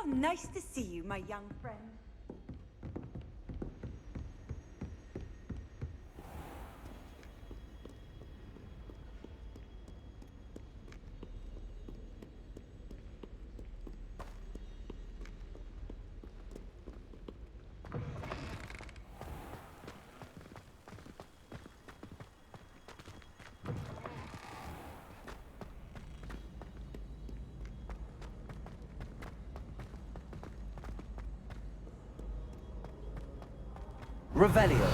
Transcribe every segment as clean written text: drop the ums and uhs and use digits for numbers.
nice to see you, my young friend. Revelio.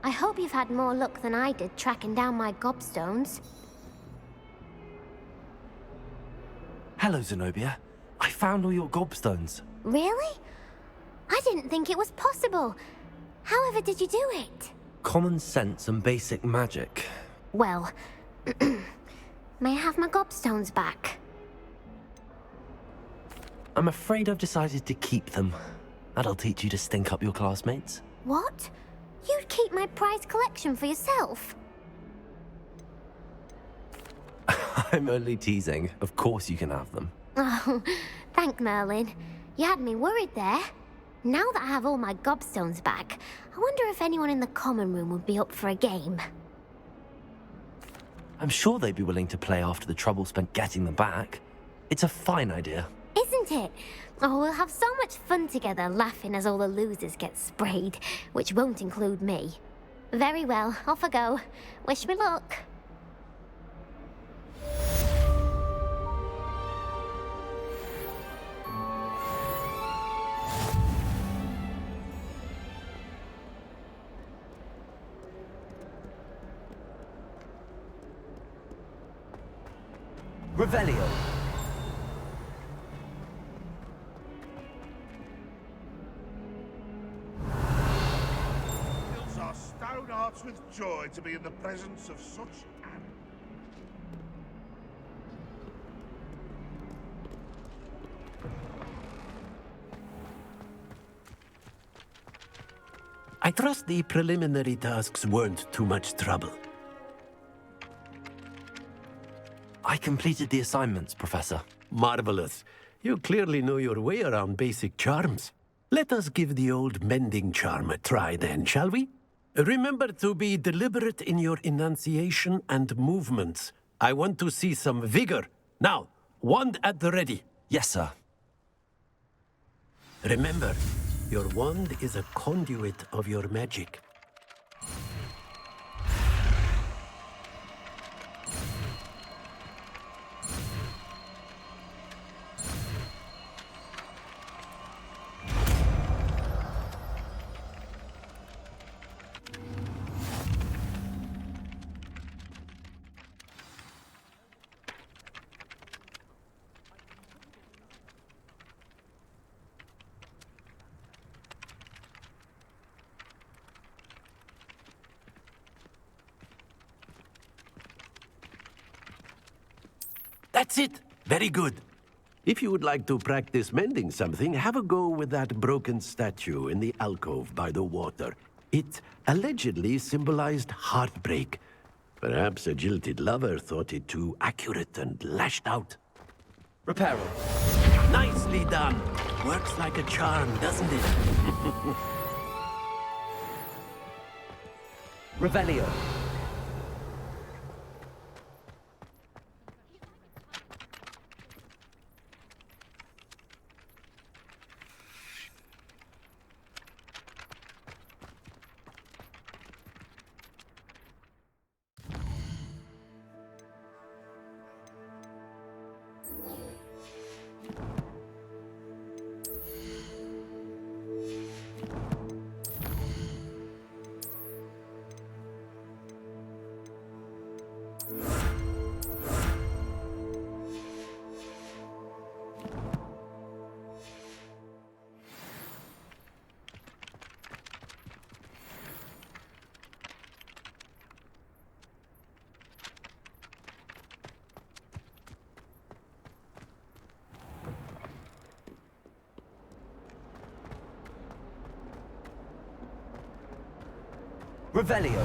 I hope you've had more luck than I did tracking down my Gobstones. Hello, Zenobia. I found all your Gobstones. Really? I didn't think it was possible. However did you do it? Common sense and basic magic. Well, may I have my Gobstones back? I'm afraid I've decided to keep them. That'll teach you to stink up your classmates. What? You'd keep my prized collection for yourself? I'm only teasing. Of course you can have them. Oh, thank Merlin. You had me worried there. Now that I have all my Gobstones back, I wonder if anyone in the common room would be up for a game. I'm sure they'd be willing to play after the trouble spent getting them back. It's a fine idea. Isn't it? Oh, we'll have so much fun together laughing as all the losers get sprayed, which won't include me. Very well, off I go. Wish me luck. Revelio. Fills our stout hearts with joy to be in the presence of such an... I trust the preliminary tasks weren't too much trouble. I completed the assignments, Professor. Marvelous. You clearly know your way around basic charms. Let us give the old mending charm a try then, shall we? Remember to be deliberate in your enunciation and movements. I want to see some vigor. Now, wand at the ready. Yes, sir. Remember, your wand is a conduit of your magic. That's it! Very good. If you would like to practice mending something, have a go with that broken statue in the alcove by the water. It allegedly symbolized heartbreak. Perhaps a jilted lover thought it too accurate and lashed out. Reparo. Nicely done! Works like a charm, doesn't it? Revelio. Revelio.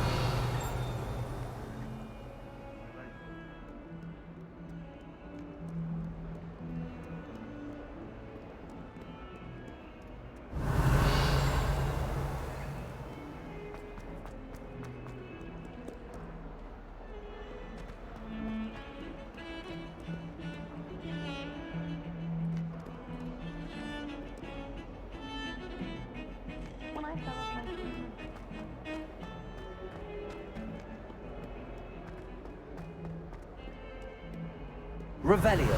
Revelio.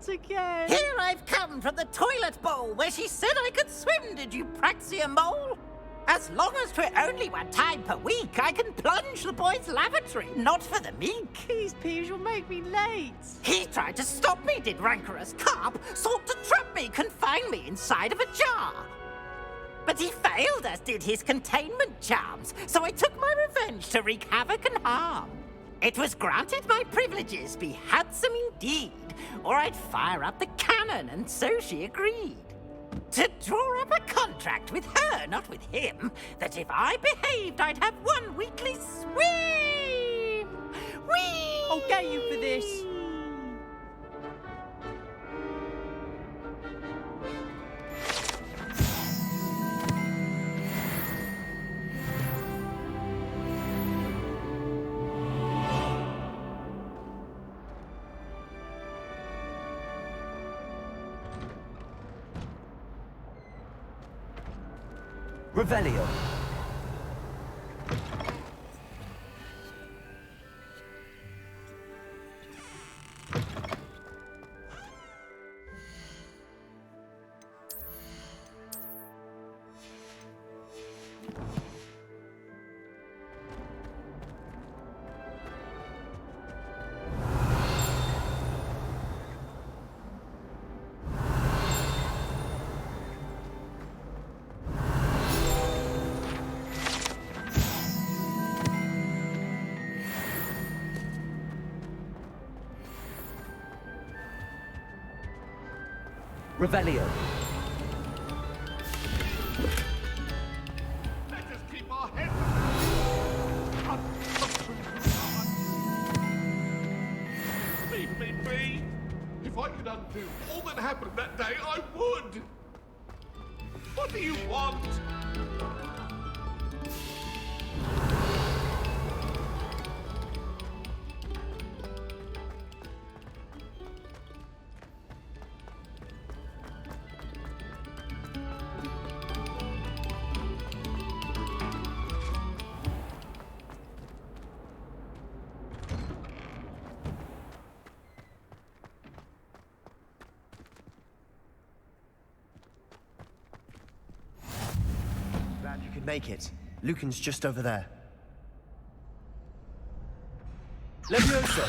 Again. Here I've come from the toilet bowl where she said I could swim, did you praxia mole? As long as 'twere only one time per week, I can plunge the boy's lavatory, not for the meek. These peas will make me late. He tried to stop me, did rancorous carp, sought to trap me, confine me inside of a jar. But he failed, as did his containment charms, so I took my revenge to wreak havoc and harm. It was granted my privileges be handsome indeed, or I'd fire up the cannon, and so she agreed. To draw up a contract with her, not with him, that if I behaved, I'd have one weekly swim! Whee! I'll get you for this. Revelio. Revelio. Let us keep our heads up. Leave me be. If I could undo all that happened that day, I would. What do you want? Glad you could make it. Lucan's just over there. Levioso!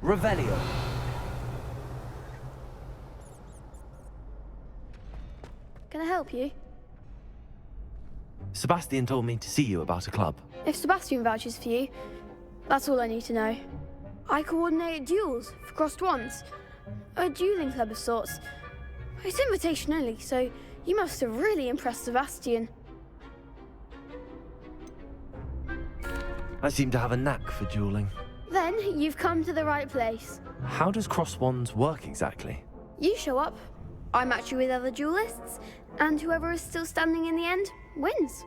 Revelio. Can I help you? Sebastian told me to see you about a club. If Sebastian vouches for you, that's all I need to know. I coordinate duels for crossed wands. A dueling club of sorts. It's invitation only, so you must have really impressed Sebastian. I seem to have a knack for dueling. Then you've come to the right place. How does cross wands work exactly? You show up, I match you with other duelists, and whoever is still standing in the end wins.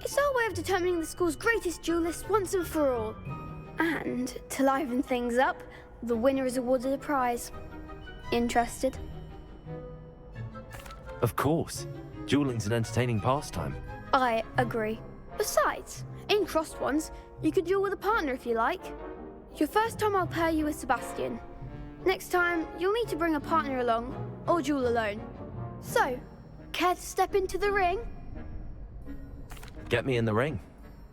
It's our way of determining the school's greatest duelist once and for all. And to liven things up, the winner is awarded a prize. Interested? Of course. Dueling's an entertaining pastime. I agree. Besides, in crossed ones, you could duel with a partner if you like. Your first time I'll pair you with Sebastian. Next time, you'll need to bring a partner along, or duel alone. So, care to step into the ring? Get me in the ring.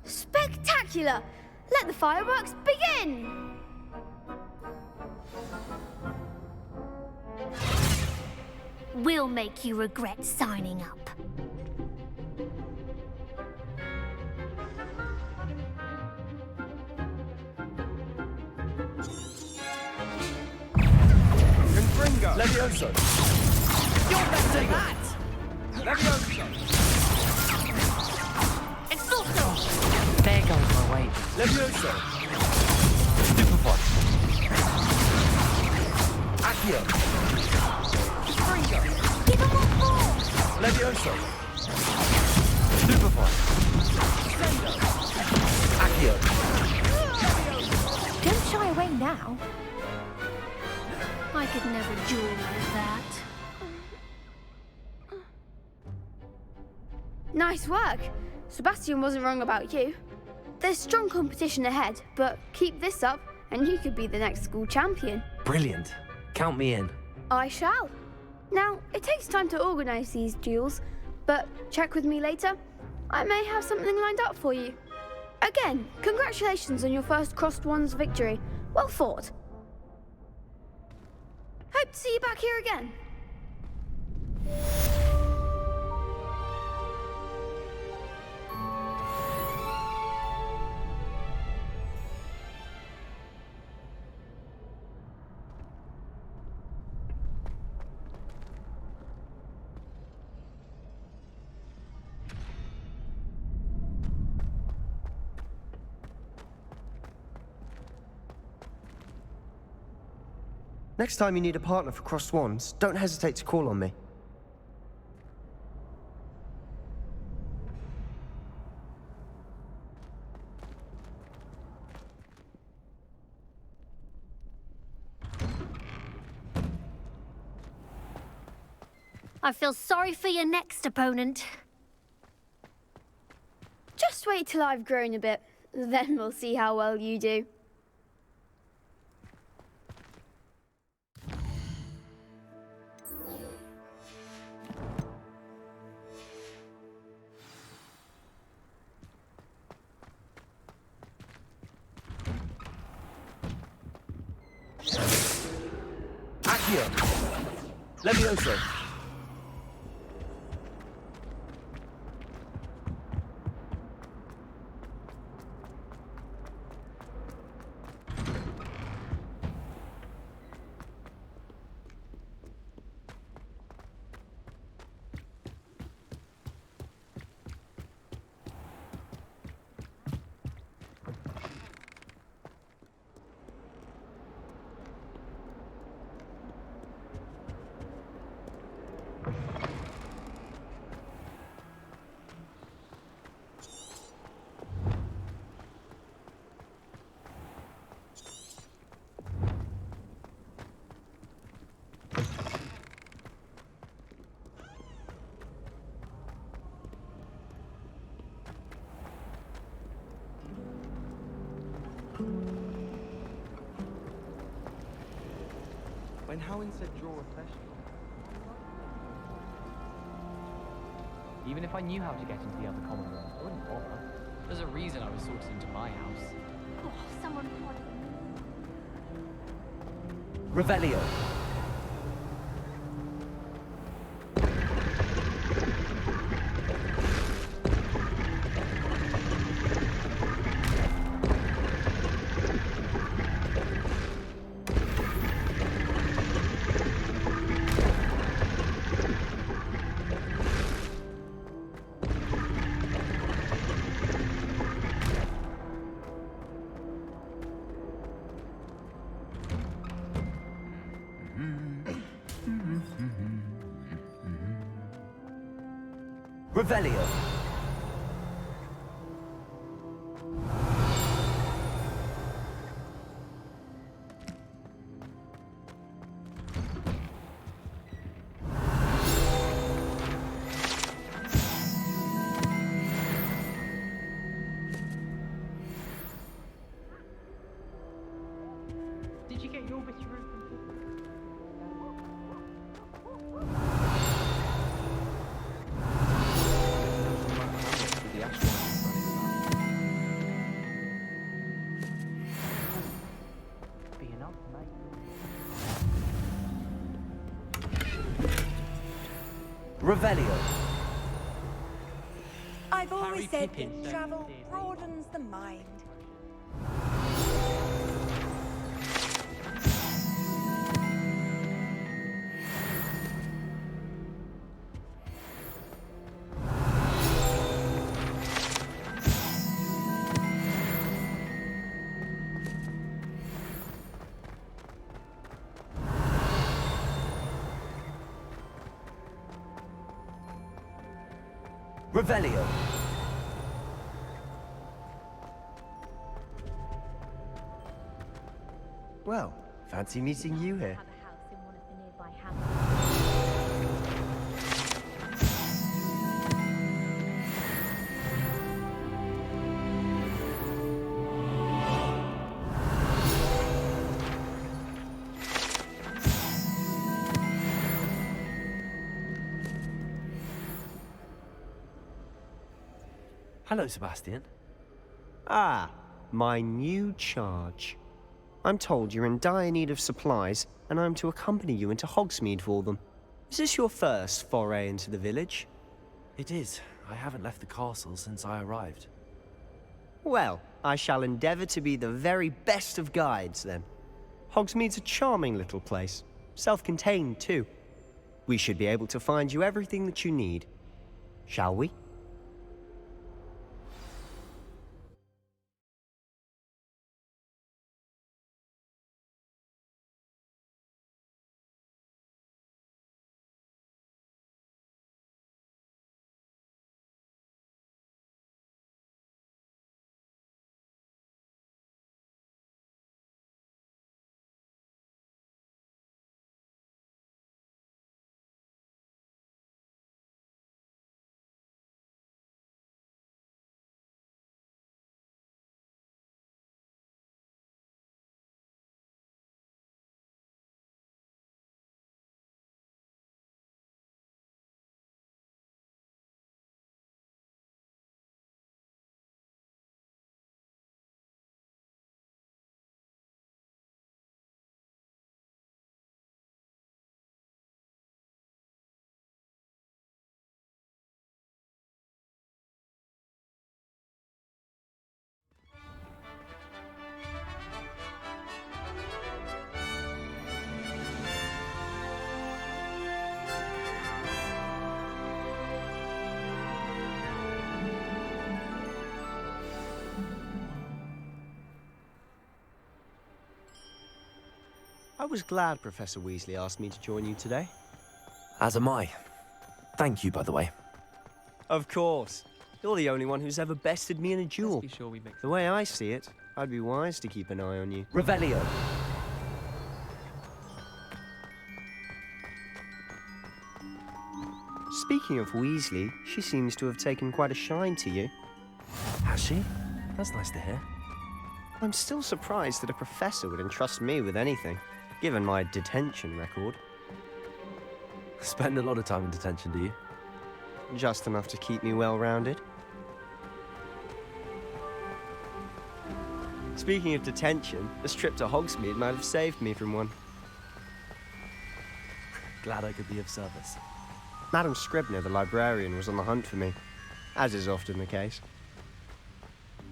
Spectacular! Let the fireworks begin! We'll make you regret signing up. Confringo! Levioso! You're better than that! Levioso! Expulso! There goes my weight. Levioso! Superpod! Accio! Confringo! Give him what for! Levioso! Superpod! Accio! Don't shy away now. I could never duel like that. Nice work. Sebastian wasn't wrong about you. There's strong competition ahead, but keep this up and you could be the next school champion. Brilliant. Count me in. I shall. Now, it takes time to organise these duels, but check with me later. I may have something lined up for you. Again, congratulations on your first Crossed Ones victory. Well fought. Hope to see you back here again. Next time you need a partner for Crossed Wands, don't hesitate to call on me. I feel sorry for your next opponent. Just wait till I've grown a bit, then we'll see how well you do. Accio! Levioso! When Howin said draw a flesh... Even if I knew how to get into the other common room, I wouldn't bother. There's a reason I was sorted into my house. Oh, someone... Revelio! Revelio! Revelio. I've always said Pippin, that travel broadens the mind. Revelio. Well, fancy meeting you here. Have a house in one of the nearby hamlets. Hello, Sebastian. Ah, my new charge. I'm told you're in dire need of supplies, and I'm to accompany you into Hogsmeade for them. Is this your first foray into the village? It is. I haven't left the castle since I arrived. Well, I shall endeavour to be the very best of guides, then. Hogsmeade's a charming little place. Self-contained, too. We should be able to find you everything that you need. Shall we? I was glad Professor Weasley asked me to join you today. As am I. Thank you, by the way. Of course. You're the only one who's ever bested me in a duel. Let's be sure we mix The way I see it, I'd be wise to keep an eye on you. Revelio. Speaking of Weasley, she seems to have taken quite a shine to you. Has she? That's nice to hear. I'm still surprised that a professor would entrust me with anything, given my detention record. Spend a lot of time in detention, do you? Just enough to keep me well-rounded. Speaking of detention, this trip to Hogsmeade might have saved me from one. Glad I could be of service. Madam Scribner, the librarian, was on the hunt for me, as is often the case.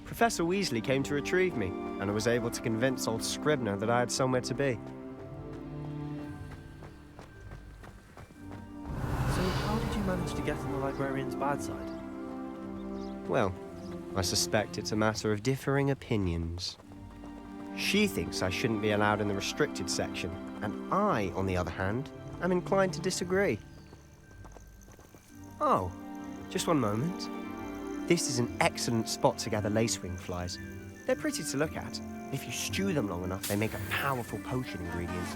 Professor Weasley came to retrieve me, and I was able to convince old Scribner that I had somewhere to be. So how did you manage to get on the librarian's bad side? Well, I suspect it's a matter of differing opinions. She thinks I shouldn't be allowed in the restricted section, and I, on the other hand, am inclined to disagree. Oh, just one moment. This is an excellent spot to gather lacewing flies. They're pretty to look at. If you stew them long enough, they make a powerful potion ingredient.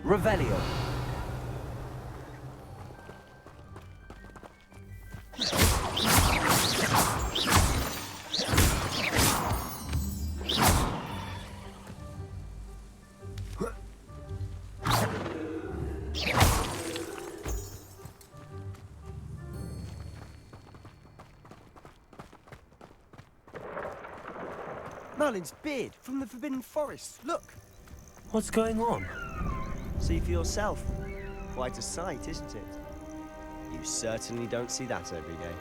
Revelio. Merlin's beard from the Forbidden Forest. Look! What's going on? See for yourself. Quite a sight, isn't it? You certainly don't see that every day.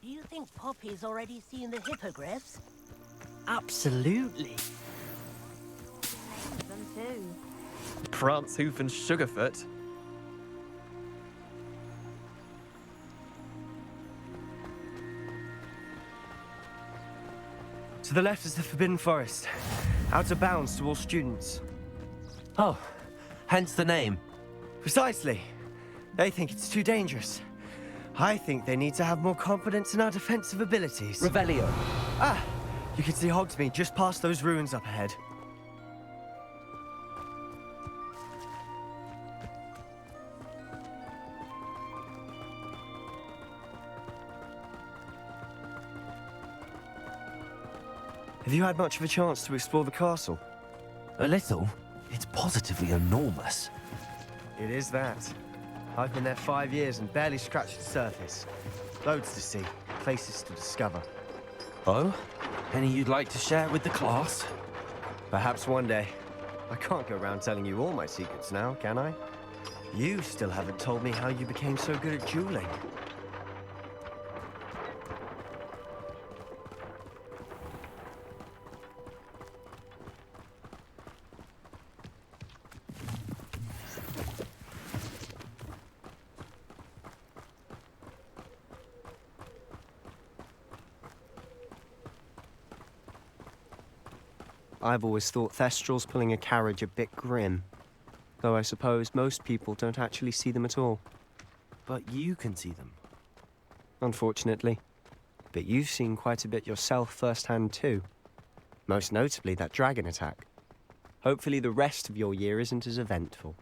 Do you think Poppy's already seen the hippogriffs? Absolutely. Them too. Prance, Hoof, and Sugarfoot. To the left is the Forbidden Forest. Out of bounds to all students. Oh, hence the name. Precisely. They think it's too dangerous. I think they need to have more confidence in our defensive abilities. Revelio. Ah! You can see Hogsmeade just past those ruins up ahead. Have you had much of a chance to explore the castle? A little. It's positively enormous. It is that. I've been there 5 years and barely scratched the surface. Loads to see, places to discover. Oh? Any you'd like to share with the class? Perhaps one day. I can't go around telling you all my secrets now, can I? You still haven't told me how you became so good at dueling. I've always thought Thestrals pulling a carriage a bit grim. Though I suppose most people don't actually see them at all. But you can see them. Unfortunately. But you've seen quite a bit yourself firsthand too. Most notably that dragon attack. Hopefully the rest of your year isn't as eventful.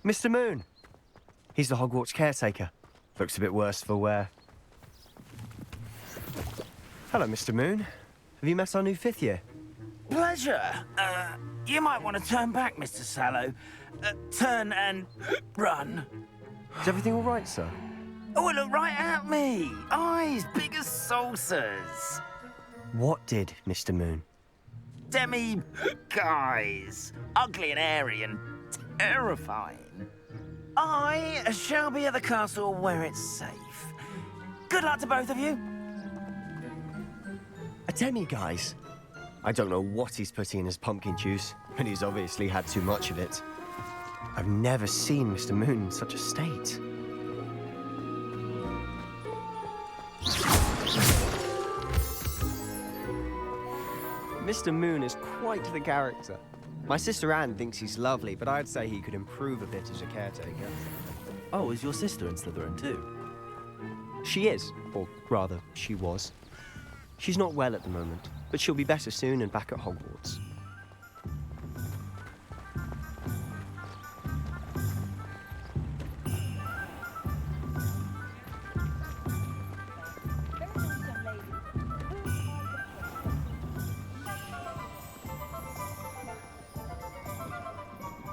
Mr. Moon! He's the Hogwarts caretaker. Looks a bit worse for wear. Hello, Mr. Moon. Have you met our new 5th year? Pleasure. You might want to turn back, Mr. Sallow. Turn and run. Is everything all right, sir? Oh, look right at me. Eyes big as saucers. What did, Mr. Moon? Guys. Ugly and airy and terrifying. I shall be at the castle where it's safe. Good luck to both of you. A demi-guise? I don't know what he's putting in his pumpkin juice, but he's obviously had too much of it. I've never seen Mr. Moon in such a state. Mr. Moon is quite the character. My sister Anne thinks he's lovely, but I'd say he could improve a bit as a caretaker. Oh, is your sister in Slytherin too? She is, or rather, she was. She's not well at the moment, but she'll be better soon and back at Hogwarts.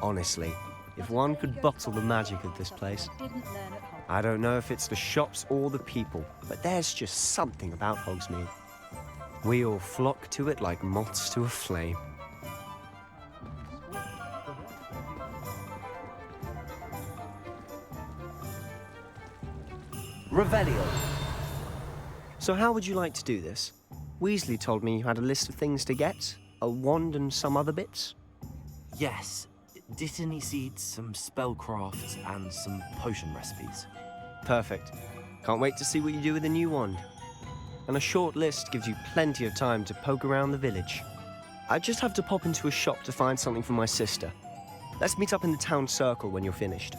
Honestly, if one could bottle the magic of this place. I don't know if it's the shops or the people, but there's just something about Hogsmeade. We all flock to it like moths to a flame. Revelio. So how would you like to do this? Weasley told me you had a list of things to get, a wand and some other bits. Yes. Dittany seeds, some spellcrafts, and some potion recipes. Perfect. Can't wait to see what you do with the new wand. And a short list gives you plenty of time to poke around the village. I just have to pop into a shop to find something for my sister. Let's meet up in the town circle when you're finished.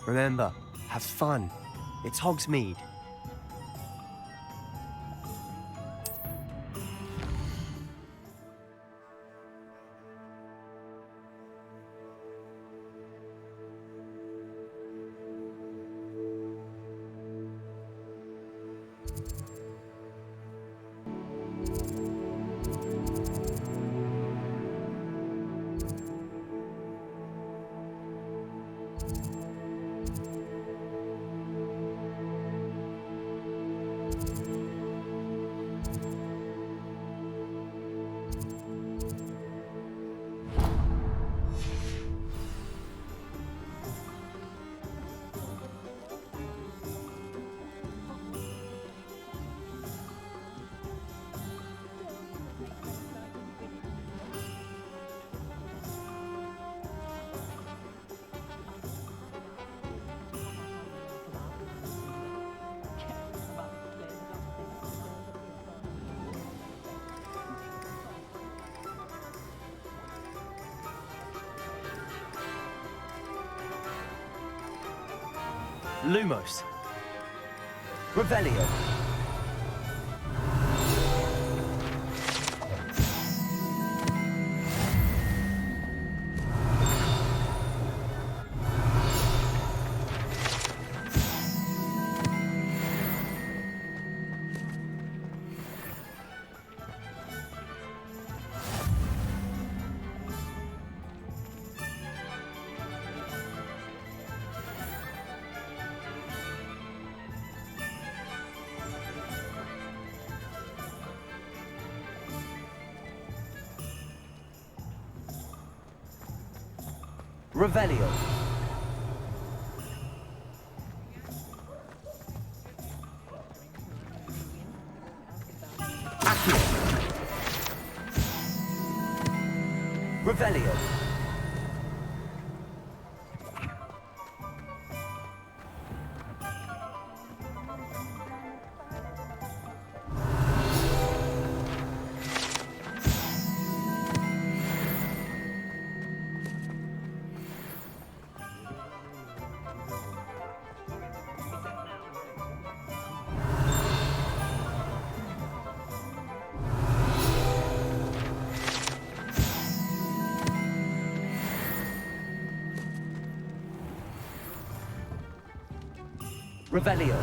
Remember, have fun. It's Hogsmeade. Lumos. Revelio. Revelio. Accio. Revelio. Revelio.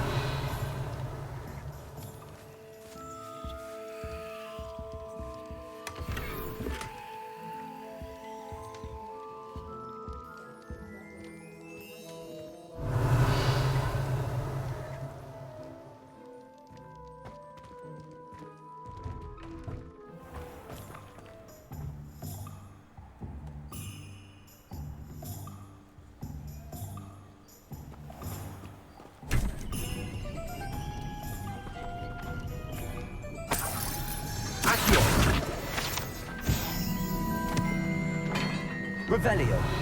Revelio.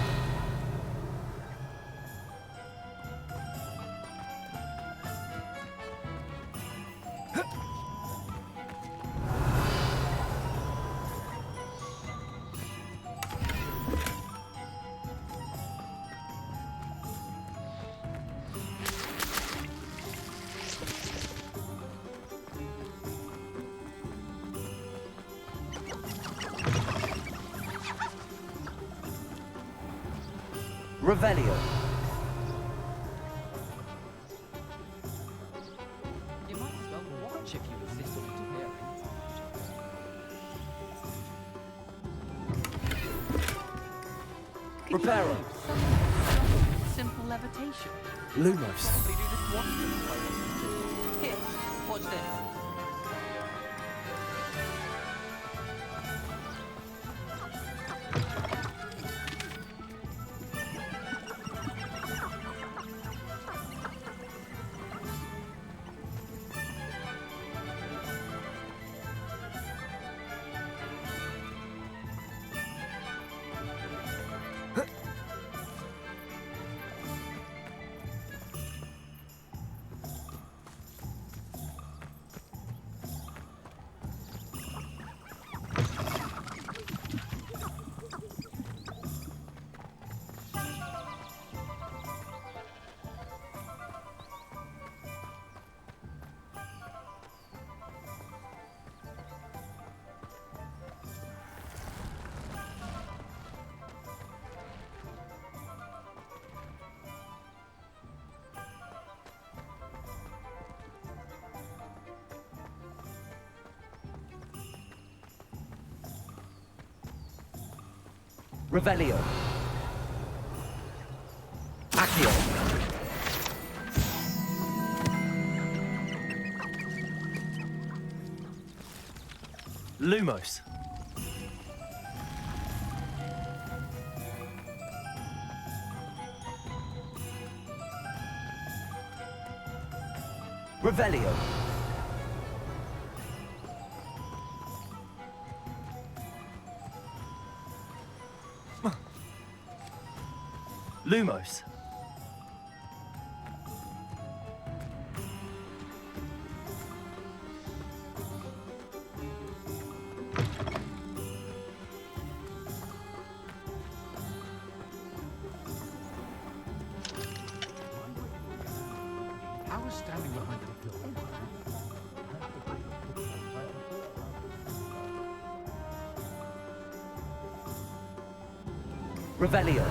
Revelio. You might as well watch if you insist on interfering. Reparo. Simple levitation. Lumos. Probably do this once if I wanted to. Here, watch this. Revelio. Accio. Lumos. Revelio. Lumos. Revelio.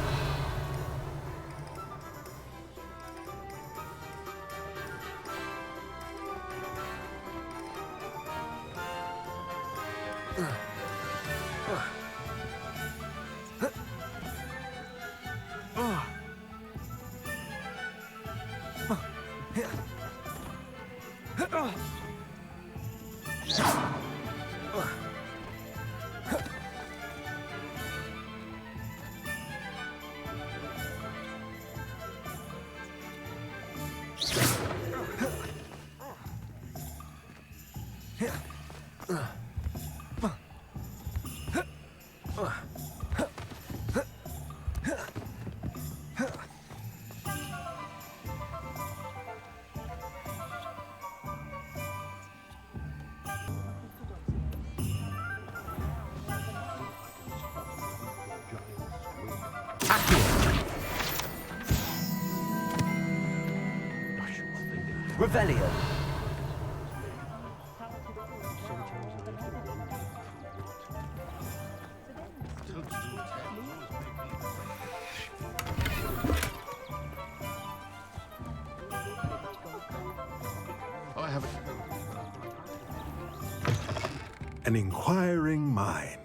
Revelio. I haven't. An inquiring mind.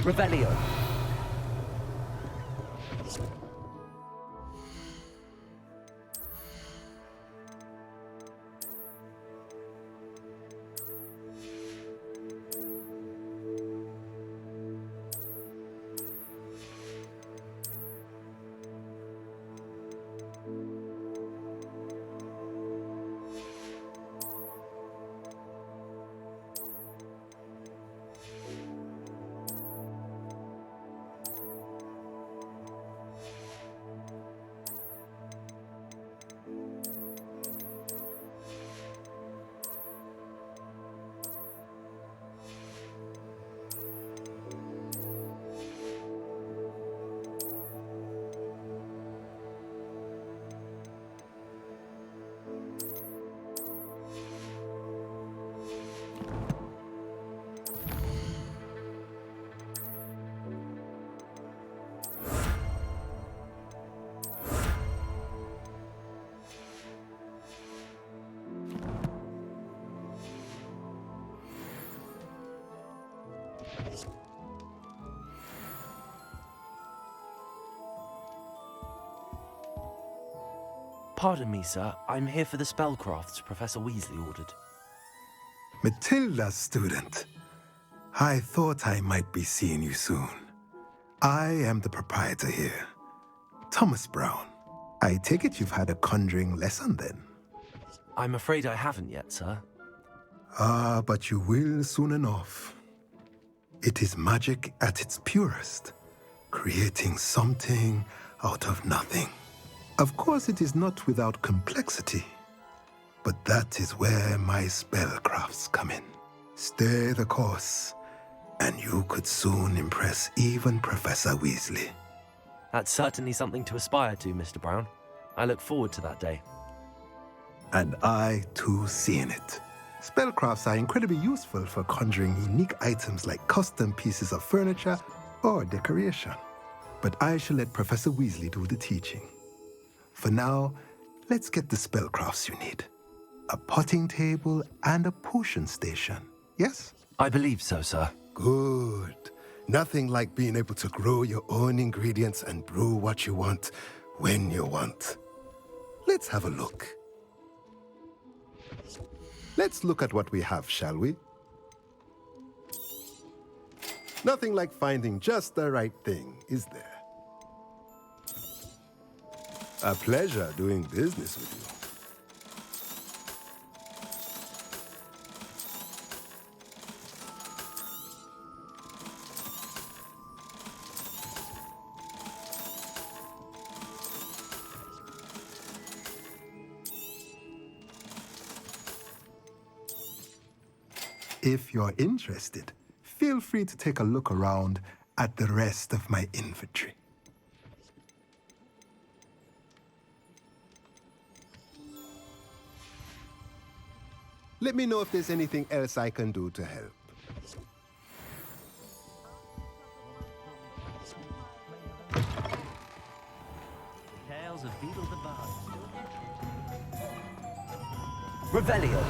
Revelio. Pardon me, sir. I'm here for the spellcrafts Professor Weasley ordered. Matilda, student. I thought I might be seeing you soon. I am the proprietor here, Thomas Brown. I take it you've had a conjuring lesson then? I'm afraid I haven't yet, sir. Ah, but you will soon enough. It is magic at its purest, creating something out of nothing. Of course, it is not without complexity, but that is where my spellcrafts come in. Stay the course, and you could soon impress even Professor Weasley. That's certainly something to aspire to, Mr. Brown. I look forward to that day. And I, too, see in it. Spellcrafts are incredibly useful for conjuring unique items like custom pieces of furniture or decoration. But I shall let Professor Weasley do the teaching. For now, let's get the spellcrafts you need. A potting table and a potion station, yes? I believe so, sir. Good. Nothing like being able to grow your own ingredients and brew what you want when you want. Let's have a look. Let's look at what we have, shall we? Nothing like finding just the right thing, is there? A pleasure doing business with you. If you're interested, feel free to take a look around at the rest of my inventory. Let me know if there's anything else I can do to help. Tales of Beetle the Bard. Revelio.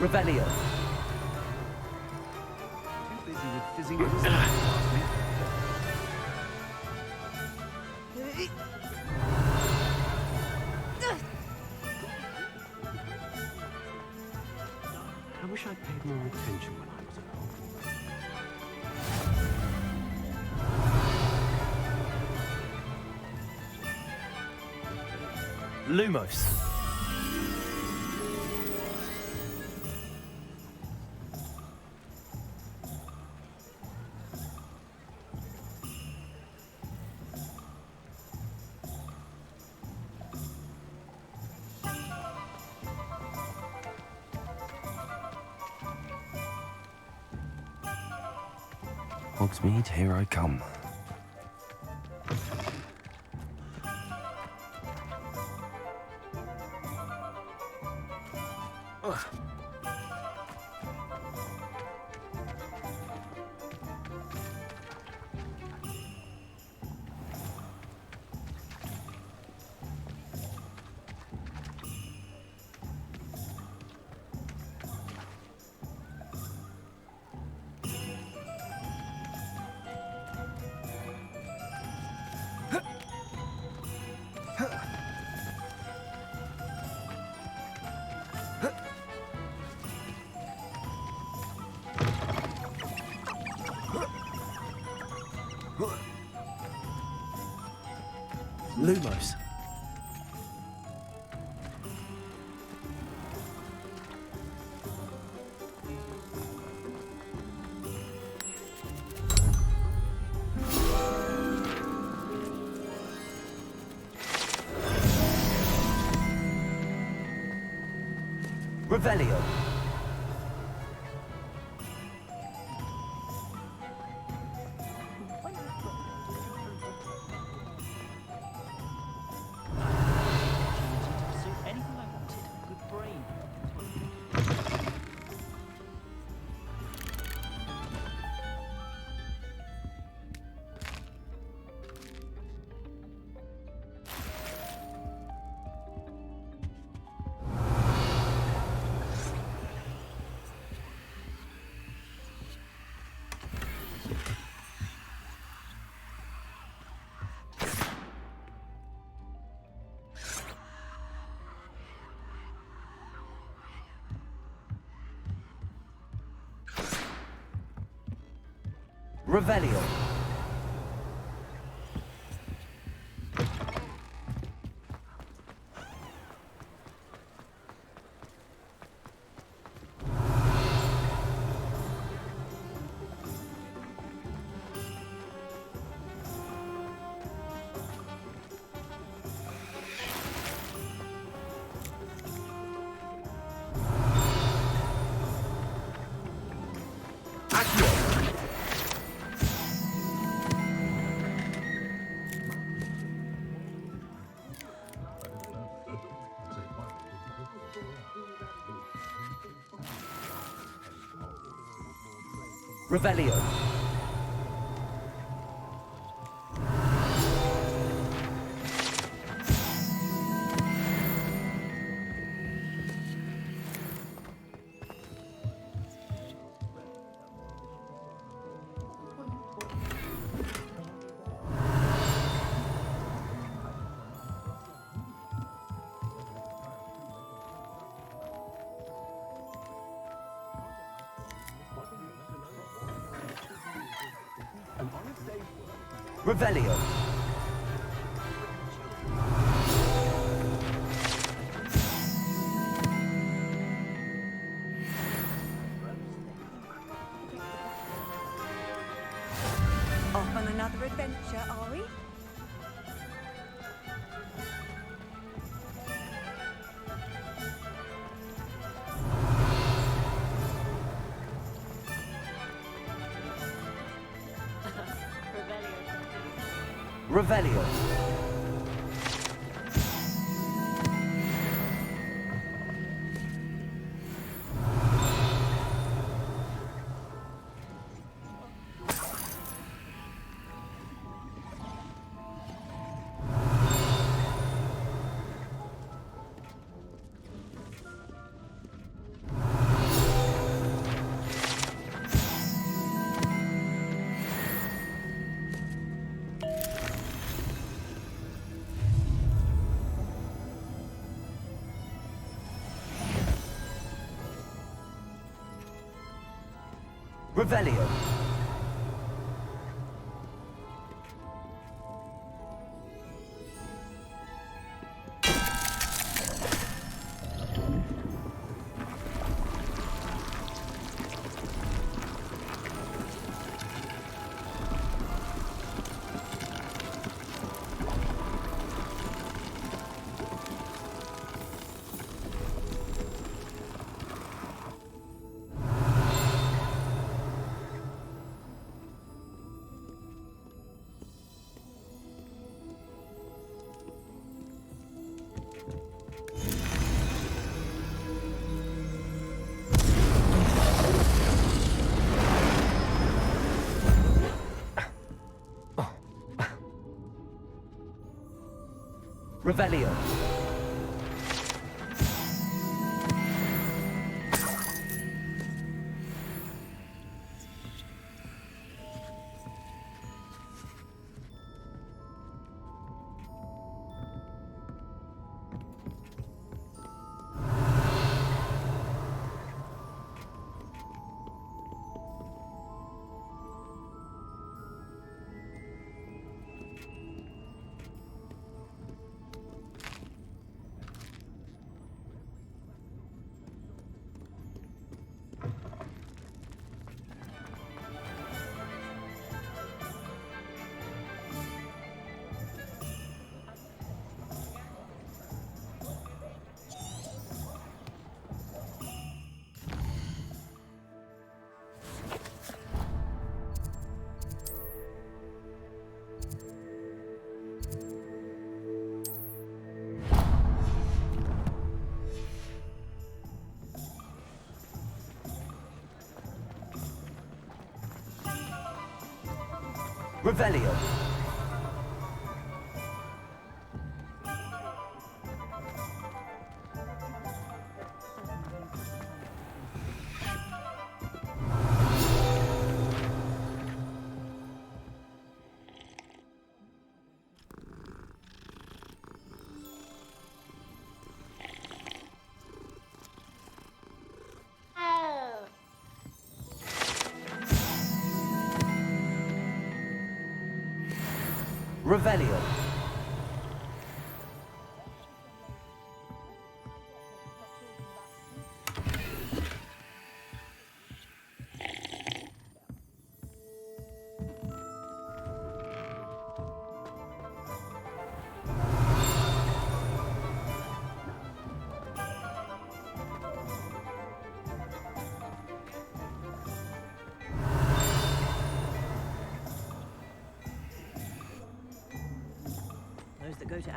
Revelio. Too busy with fizzing crystals. I wish I'd paid more attention when I was at home. Lumos. Hogsmeade, here I come. Lumos. Revelio. Revelio. Revelio. Revelio. Off on another adventure, are we? Revelio. Revelio. Revelio. Revelio. Revelio.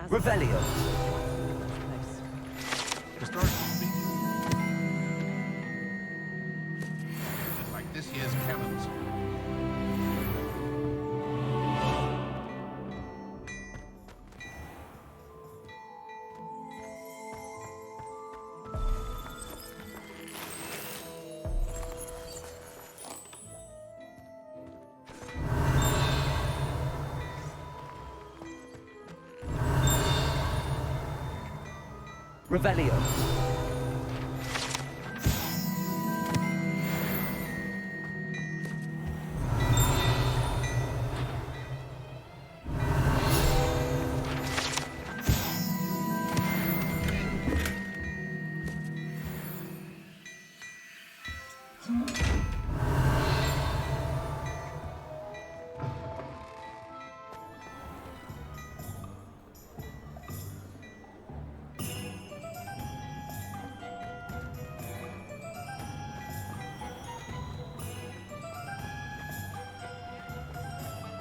Revelio. Historically speaking, like this year's cannons. Revelio.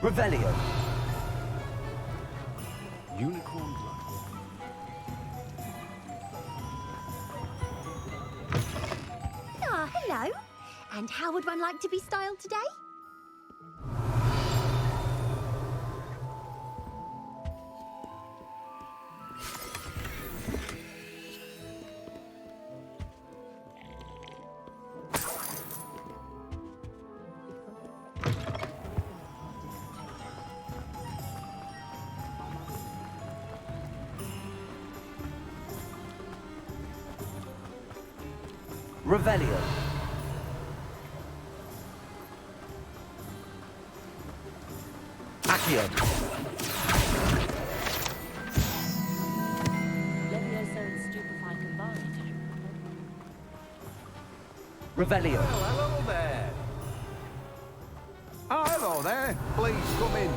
Revelio. Unicorn blood. Ah, hello. And how would one like to be styled today? Revelio. Accio. Levioso and Stupefy combined. Revelio. Well, hello there. Oh, hello there. Please come in.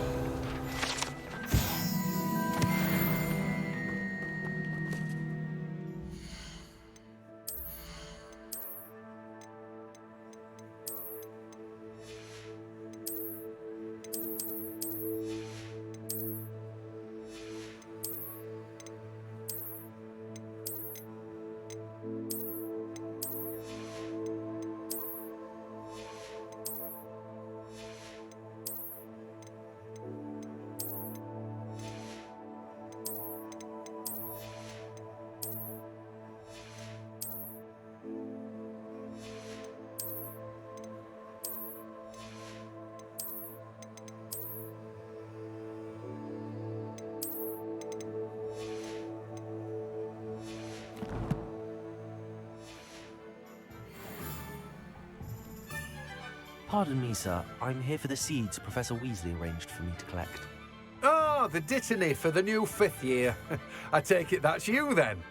Pardon me, sir. I'm here for the seeds Professor Weasley arranged for me to collect. Oh, the dittany for the new 5th year. I take it that's you then.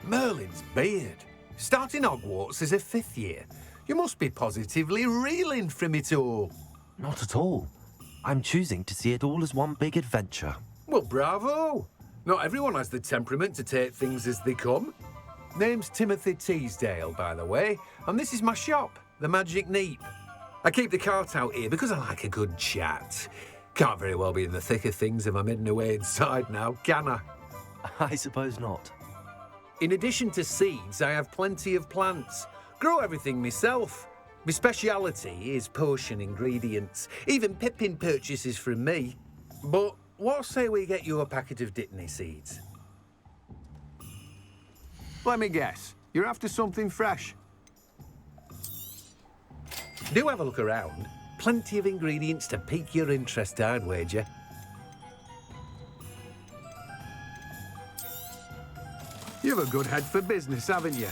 Merlin's beard. Starting Hogwarts as a 5th year. You must be positively reeling from it all. Not at all. I'm choosing to see it all as one big adventure. Well, bravo. Not everyone has the temperament to take things as they come. Name's Timothy Teasdale, by the way, and this is my shop, the Magic Neep. I keep the cart out here because I like a good chat. Can't very well be in the thick of things if I'm hidden away inside now, can I? I suppose not. In addition to seeds, I have plenty of plants. Grow everything myself. My speciality is potion ingredients. Even Pippin purchases from me. But what say we get you a packet of Dittany seeds? Let me guess. You're after something fresh. Do have a look around. Plenty of ingredients to pique your interest, I'd wager. You've a good head for business, haven't you?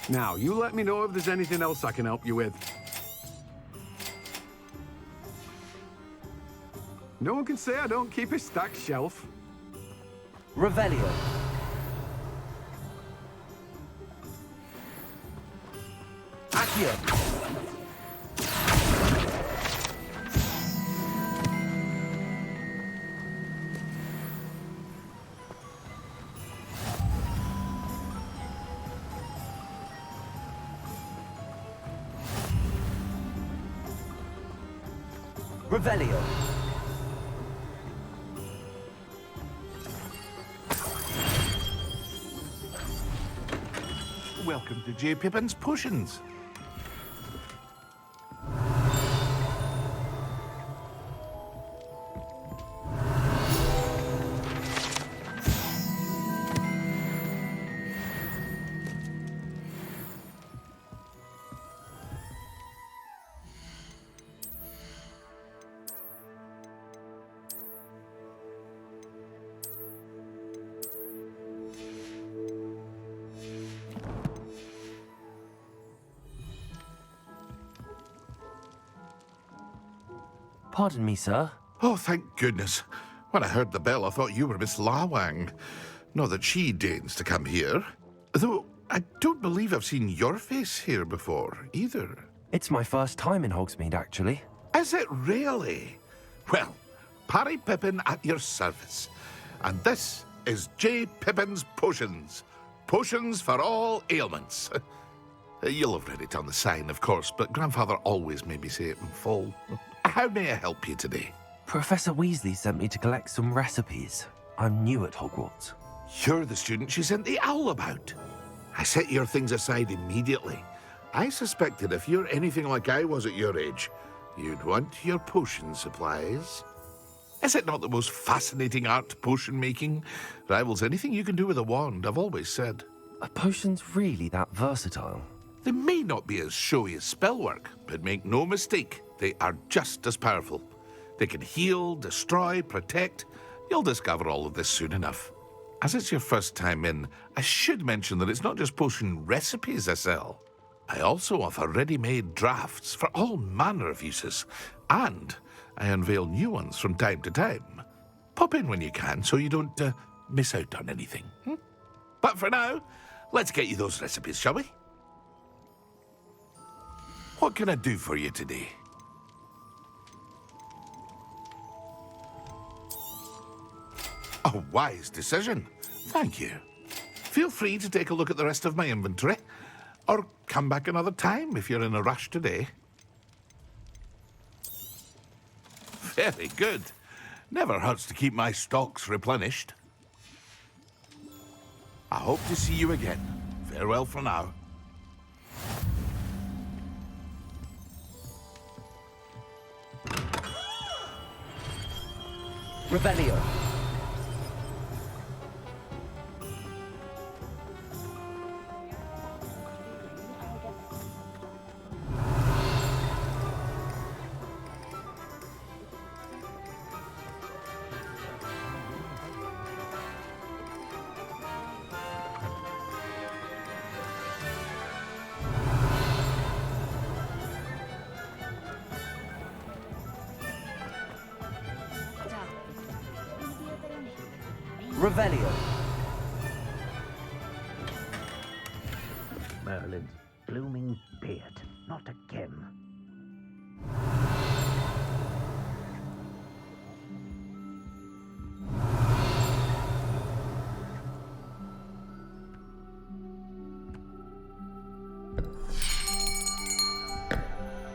Now, you let me know if there's anything else I can help you with. No one can say I don't keep a stacked shelf. Revelio. Accio. Revelio. Welcome to J. Pippin's Potions. Pardon me, sir. Oh, thank goodness. When I heard the bell, I thought you were Miss Lawang. Not that she deigns to come here. Though, I don't believe I've seen your face here before, either. It's my first time in Hogsmeade, actually. Is it really? Well, Parry Pippin at your service. And this is J. Pippin's Potions. Potions for all ailments. You'll have read it on the sign, of course, but Grandfather always made me say it in full. How may I help you today? Professor Weasley sent me to collect some recipes. I'm new at Hogwarts. You're the student she sent the owl about. I set your things aside immediately. I suspected if you're anything like I was at your age, you'd want your potion supplies. Is it not the most fascinating art, potion making? Rivals anything you can do with a wand, I've always said. Are potions really that versatile? They may not be as showy as spellwork, but make no mistake, they are just as powerful. They can heal, destroy, protect. You'll discover all of this soon enough. As it's your first time in, I should mention that it's not just potion recipes I sell. I also offer ready-made drafts for all manner of uses, and I unveil new ones from time to time. Pop in when you can so you don't miss out on anything. But for now, let's get you those recipes, shall we? What can I do for you today? A wise decision. Thank you. Feel free to take a look at the rest of my inventory, or come back another time if you're in a rush today. Very good. Never hurts to keep my stocks replenished. I hope to see you again. Farewell for now. Revelio. Revelio. Merlin's blooming beard. Not again.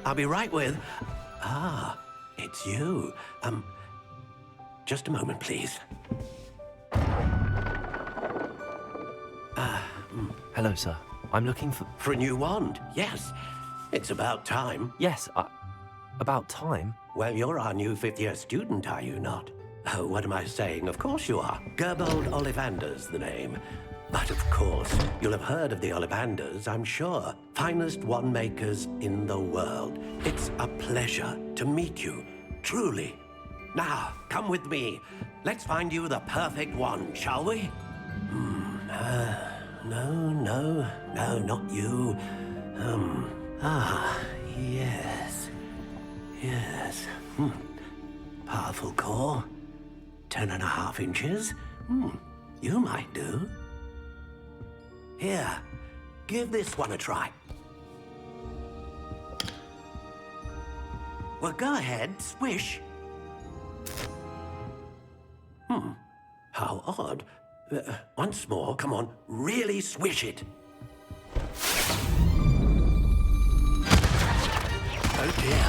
I'll be right with... Ah, it's you. Just a moment, please. Hello, sir. I'm looking For a new wand, yes. It's about time. Yes, about time? Well, you're our new fifth-year student, are you not? Oh, what am I saying? Of course you are. Gerbold Ollivander's the name. But of course, you'll have heard of the Ollivanders, I'm sure. Finest wand makers in the world. It's a pleasure to meet you, truly. Now, come with me. Let's find you the perfect wand, shall we? No, not you. Yes. Powerful core. 10.5 inches. You might do. Here, give this one a try. Well, go ahead, swish. How odd. Once more, come on, really swish it. Oh dear.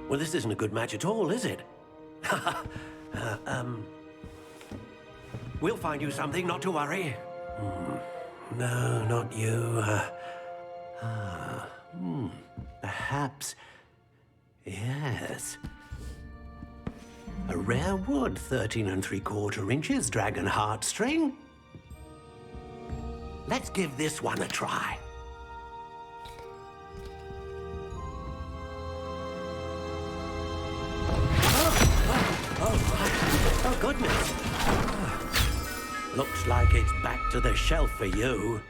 Well, this isn't a good match at all, is it? We'll find you something, not to worry. No, not you. Perhaps. Yes. A rare wood, 13 3/4 inches, dragon heartstring. Let's give this one a try. Oh, goodness. Looks like it's back to the shelf for you.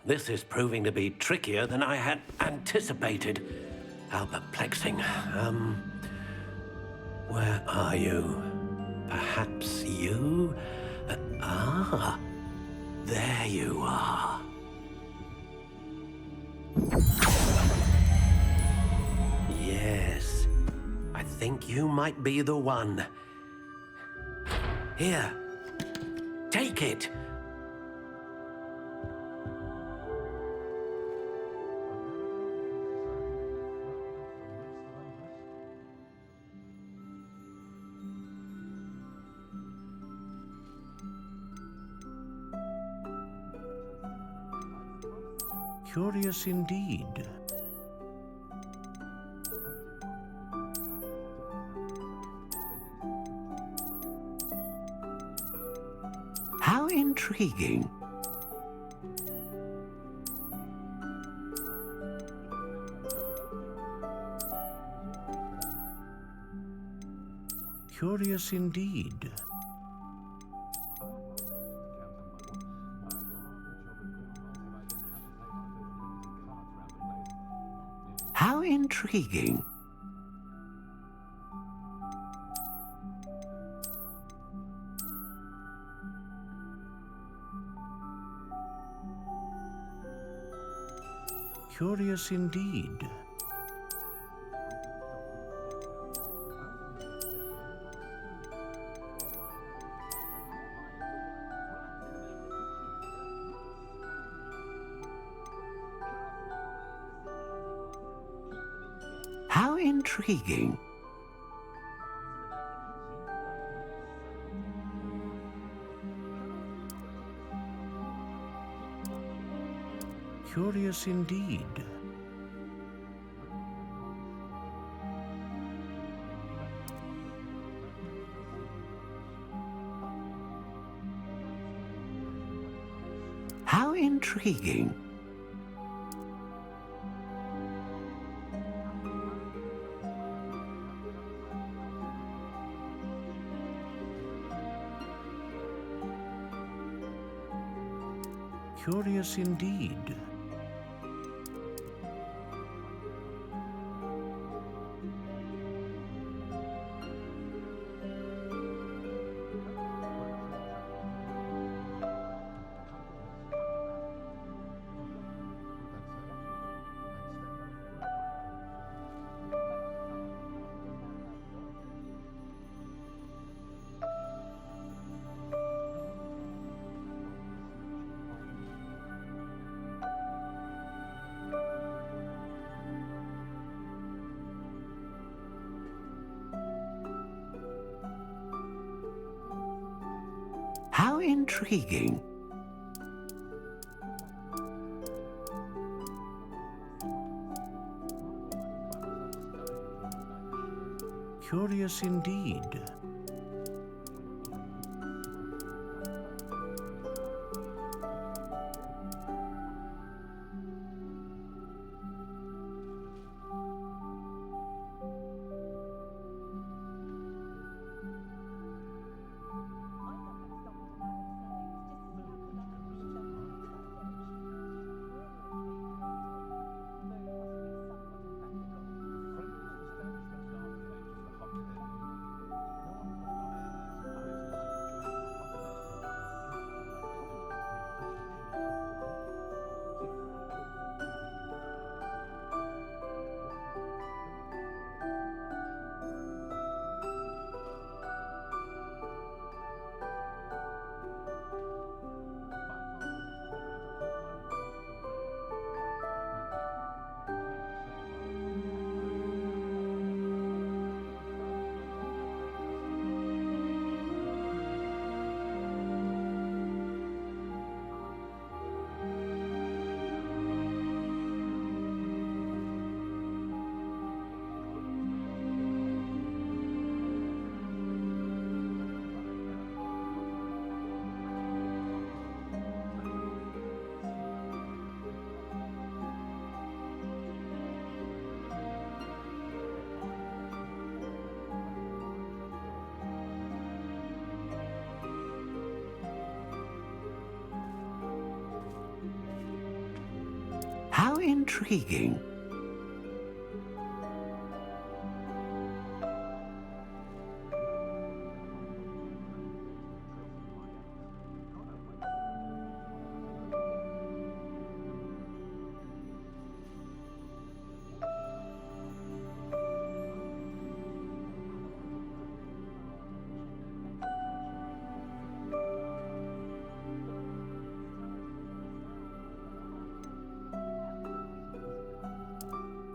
This is proving to be trickier than I had anticipated. How perplexing. Where are you? Perhaps you? There you are. Yes, I think you might be the one. Here, take it. Curious indeed. How intriguing. Curious indeed. How intriguing. Curious indeed. How intriguing. Curious indeed. How intriguing. Curious indeed. How intriguing. Curious indeed. intriguing.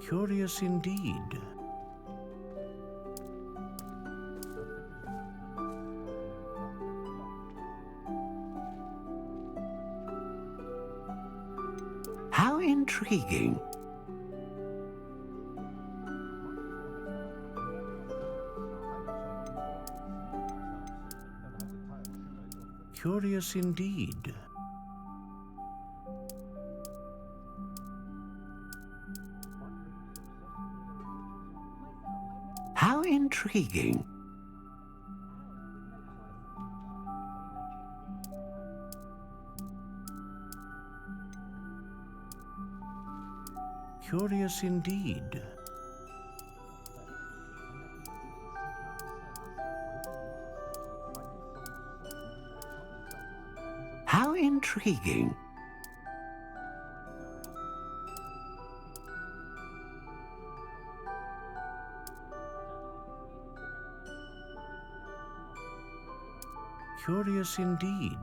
Curious indeed. How intriguing. Curious indeed. How intriguing. Curious indeed. How intriguing. Curious indeed.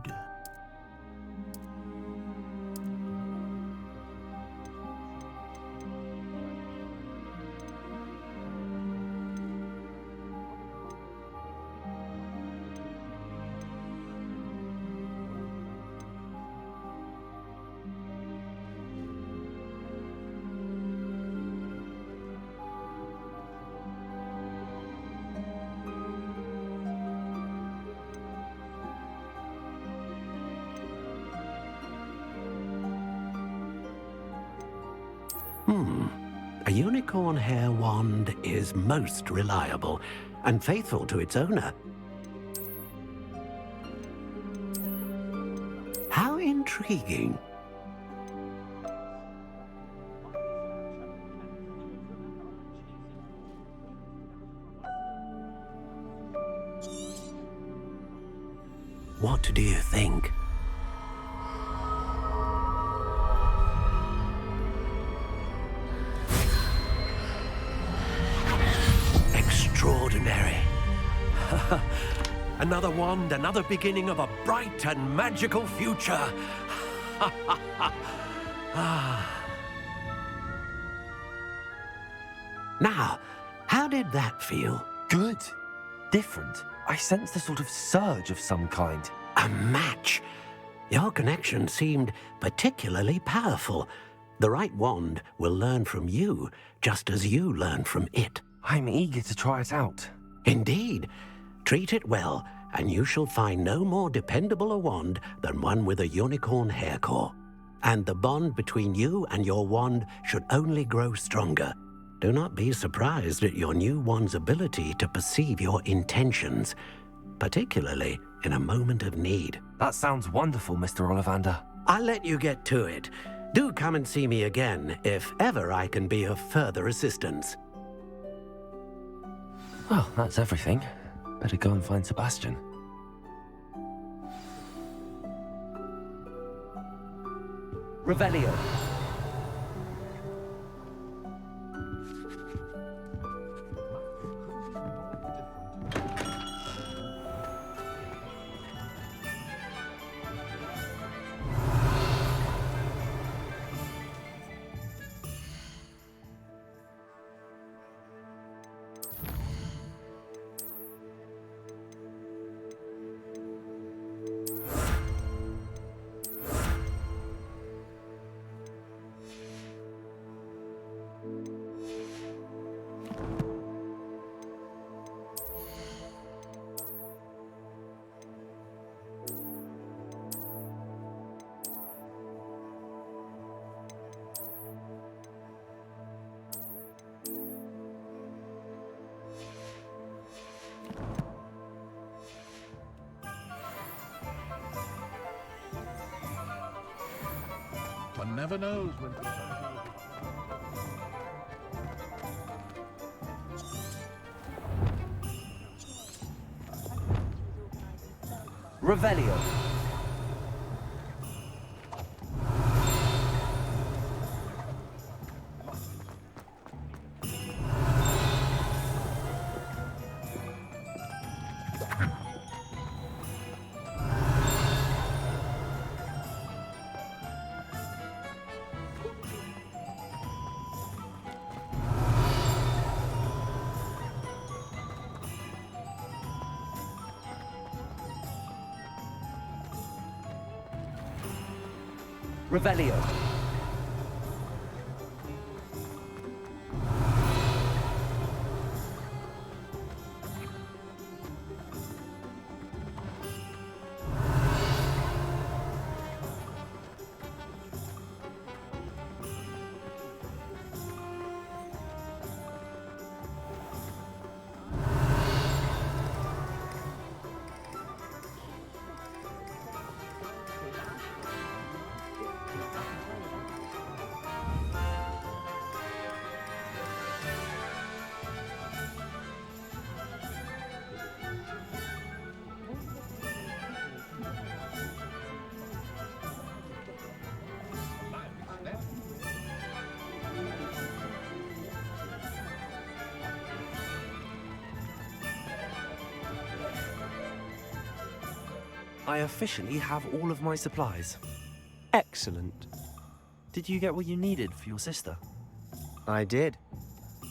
A unicorn hair wand is most reliable and faithful to its owner. How intriguing. What do you think? Extraordinary. Another wand, another beginning of a bright and magical future. Now, how did that feel? Good. Different. I sensed a sort of surge of some kind. A match. Your connection seemed particularly powerful. The right wand will learn from you, just as you learn from it. I'm eager to try it out. Indeed. Treat it well, and you shall find no more dependable a wand than one with a unicorn hair core. And the bond between you and your wand should only grow stronger. Do not be surprised at your new wand's ability to perceive your intentions, particularly in a moment of need. That sounds wonderful, Mr. Ollivander. I'll let you get to it. Do come and see me again if ever I can be of further assistance. Well, that's everything. Better go and find Sebastian. Revelio. One never knows when... Revelio. Revelio. I officially have all of my supplies. Excellent. Did you get what you needed for your sister? I did.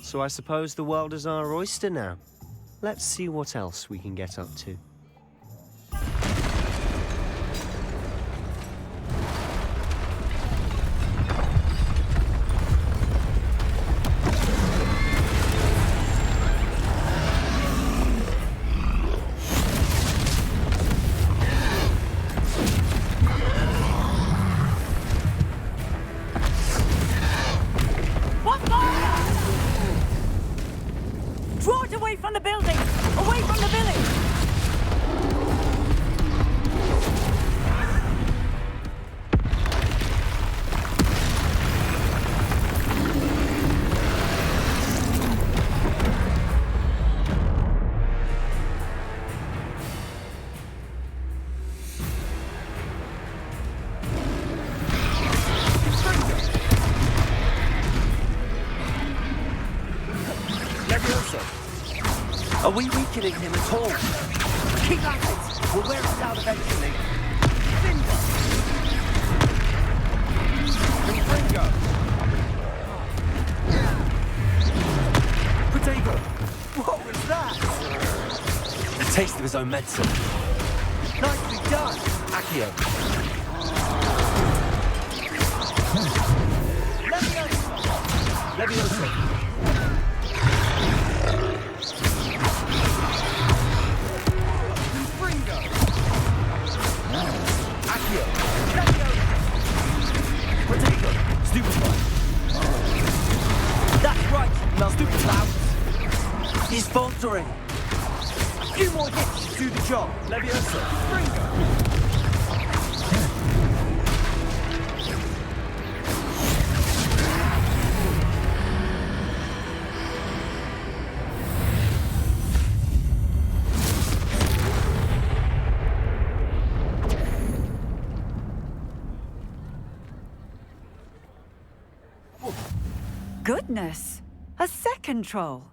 So I suppose the world is our oyster now. Let's see what else we can get up to. Are we weakening him at all? Keep at it! We'll wear it down eventually. Finger! Confringo! Potato! What was that? A taste of his own medicine. Nicely done! Accio. Leviosa! Leviosa! That's right, now stupid clouds. He's faltering. A few more hits to do the job. Leviosa. Fringo. Goodness! A second troll!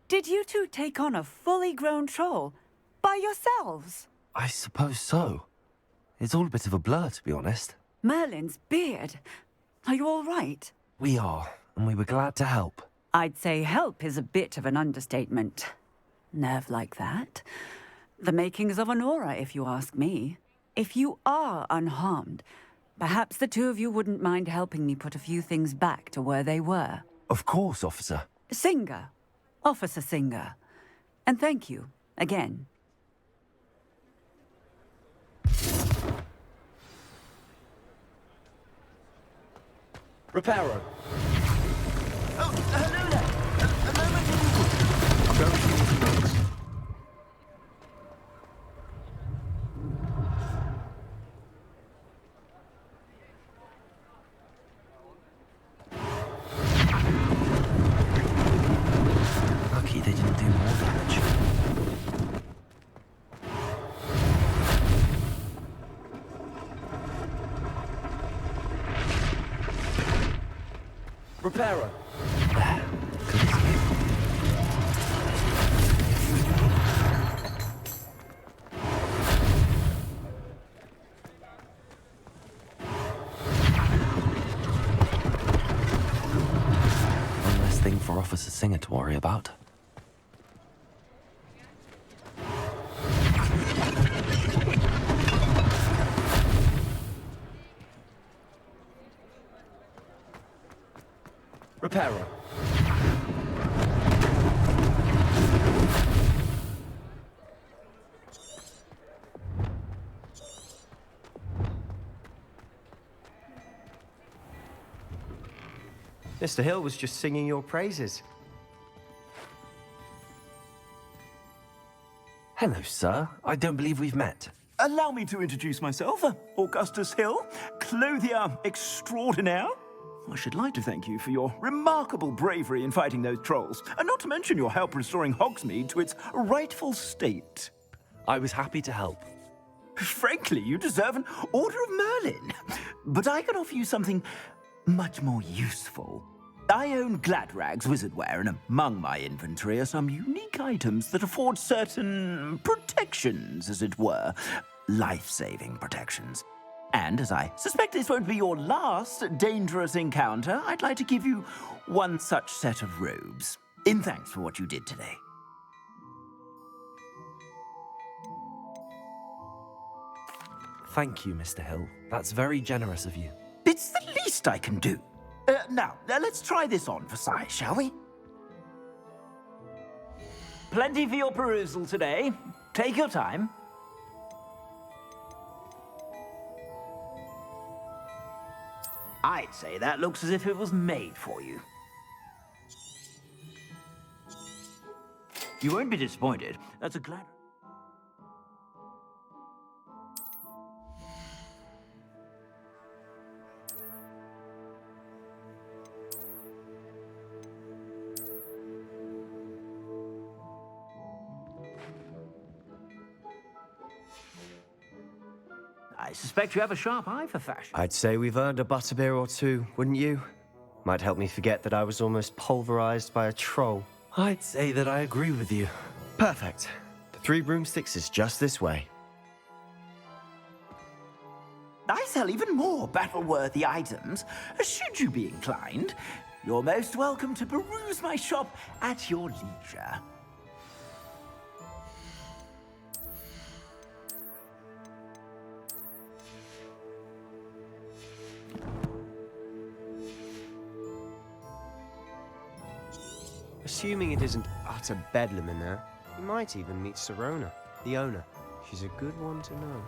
Did you two take on a fully grown troll by yourselves? I suppose so. It's all a bit of a blur, to be honest. Merlin's beard. Are you all right? We are, and we were glad to help. I'd say help is a bit of an understatement. Nerve like that. The makings of an aura, if you ask me. If you are unharmed, perhaps the two of you wouldn't mind helping me put a few things back to where they were. Of course, officer. Singer. Officer Singer. And thank you, again. Reparo. Oh, hello there. A moment. I'm going to use a moment. Lucky they didn't do more damage. Reparo. One less thing for Officer Singer to worry about. Reparo. Mr. Hill was just singing your praises. Hello, sir. I don't believe we've met. Allow me to introduce myself, Augustus Hill, clothier extraordinaire. I should like to thank you for your remarkable bravery in fighting those trolls, and not to mention your help restoring Hogsmeade to its rightful state. I was happy to help. Frankly, you deserve an Order of Merlin. But I can offer you something much more useful. I own Gladrag's wizardware, and among my inventory are some unique items that afford certain protections, as it were. Life-saving protections. And as I suspect this won't be your last dangerous encounter, I'd like to give you one such set of robes, in thanks for what you did today. Thank you, Mr. Hill. That's very generous of you. It's the least I can do. Now, let's try this on for size, shall we? Plenty for your perusal today. Take your time. I'd say that looks as if it was made for you. You won't be disappointed. That's a glad... I suspect you have a sharp eye for fashion. I'd say we've earned a butterbeer or two, wouldn't you? Might help me forget that I was almost pulverized by a troll. I'd say that I agree with you. Perfect. The 3 broomsticks is just this way. I sell even more battle-worthy items. Should you be inclined, you're most welcome to peruse my shop at your leisure. Assuming it isn't utter bedlam in there, you might even meet Serona, the owner. She's a good one to know.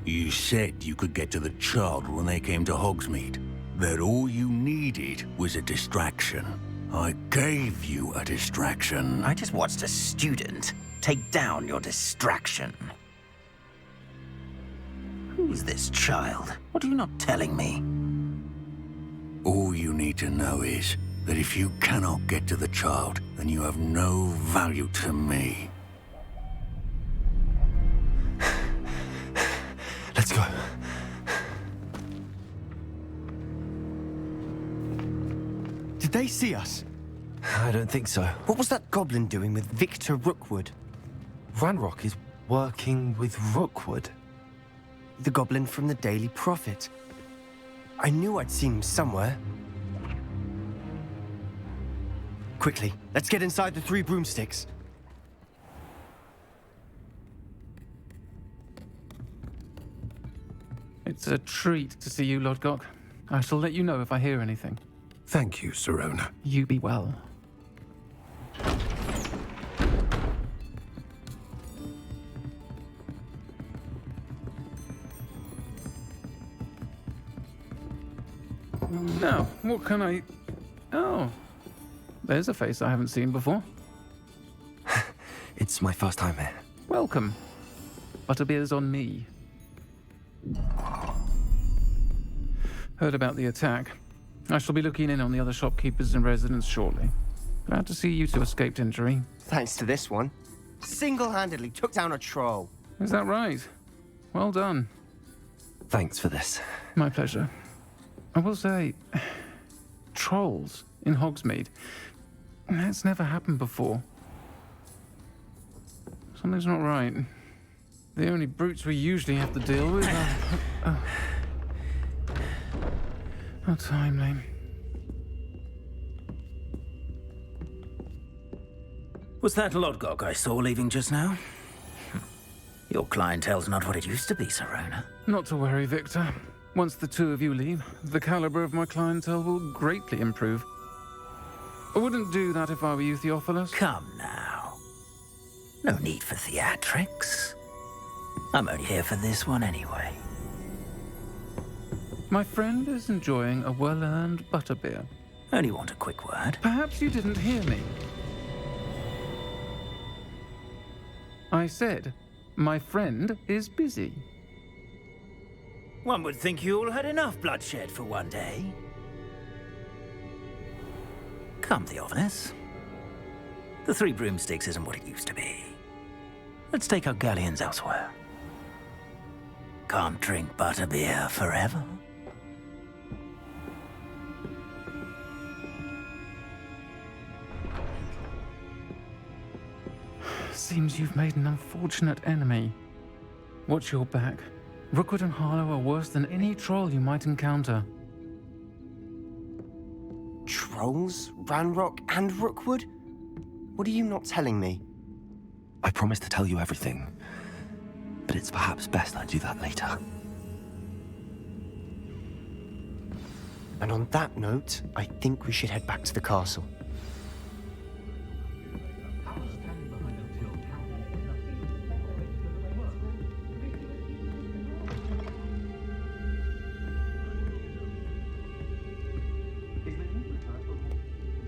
You said you could get to the child when they came to Hogsmeade. That all you needed was a distraction. I gave you a distraction. I just watched a student take down your distraction. Who's this child? What are you not telling me? All you need to know is that if you cannot get to the child, then you have no value to me. Let's go. Did they see us? I don't think so. What was that goblin doing with Victor Rookwood? Ranrock is working with Rookwood. The goblin from the Daily Prophet. I knew I'd seen him somewhere. Quickly, let's get inside the 3 broomsticks. It's a treat to see you, Lord Gok. I shall let you know if I hear anything. Thank you, Serona. You be well. Now, what can I... Oh, there's a face I haven't seen before. It's my first time here. Welcome. Butterbeer's on me. Heard about the attack. I shall be looking in on the other shopkeepers and residents shortly. Glad to see you two escaped injury. Thanks to this one. Single-handedly took down a troll. Is that right? Well done. Thanks for this. My pleasure. I will say, trolls in Hogsmeade. That's never happened before. Something's not right. The only brutes we usually have to deal with are... How timely. Was that Lodgok I saw leaving just now? Your clientele's not what it used to be, Serona. Not to worry, Victor. Once the two of you leave, the caliber of my clientele will greatly improve. I wouldn't do that if I were you, Theophilus. Come now. No need for theatrics. I'm only here for this one anyway. My friend is enjoying a well-earned butterbeer. Only want a quick word. Perhaps you didn't hear me. I said, my friend is busy. One would think you all had enough bloodshed for one day. Come, Theophilus. The Three Broomsticks isn't what it used to be. Let's take our galleons elsewhere. Can't drink butterbeer forever. Seems you've made an unfortunate enemy. Watch your back. Rookwood and Harlow are worse than any troll you might encounter. Trolls? Ranrock and Rookwood? What are you not telling me? I promised to tell you everything, but it's perhaps best I do that later. And on that note, I think we should head back to the castle.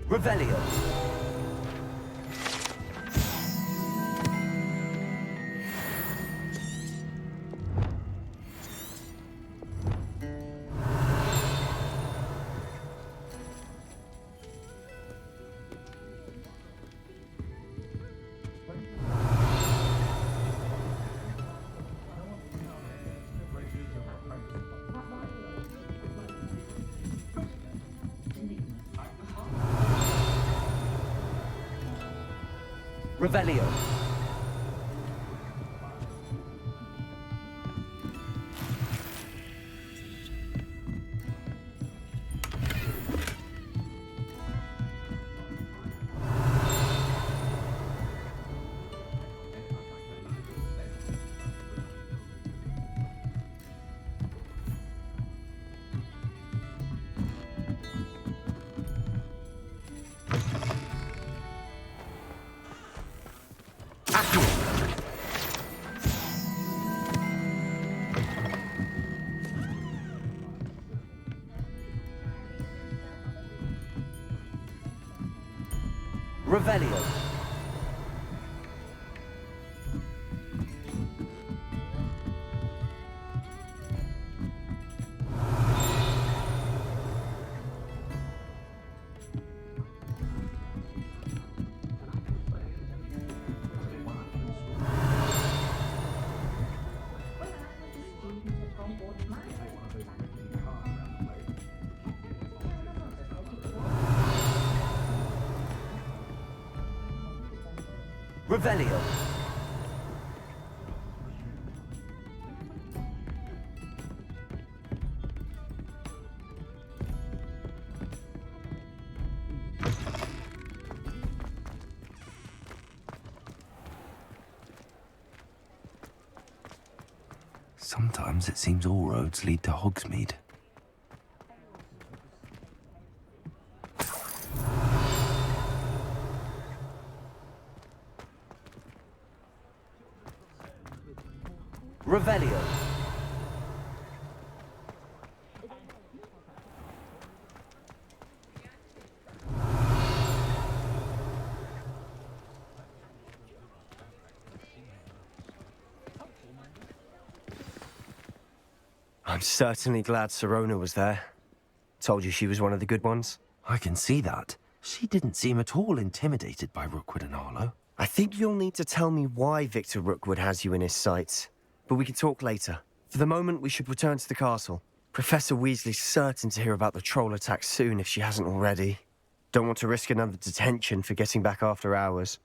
Revelio. Revelio. Revelio. Revelio. Sometimes it seems all roads lead to Hogsmeade. Revelio. I'm certainly glad Sirona was there. Told you she was one of the good ones. I can see that. She didn't seem at all intimidated by Rookwood and Harlow. I think you'll need to tell me why Victor Rookwood has you in his sights. But we can talk later. For the moment, we should return to the castle. Professor Weasley's certain to hear about the troll attack soon if she hasn't already. Don't want to risk another detention for getting back after hours.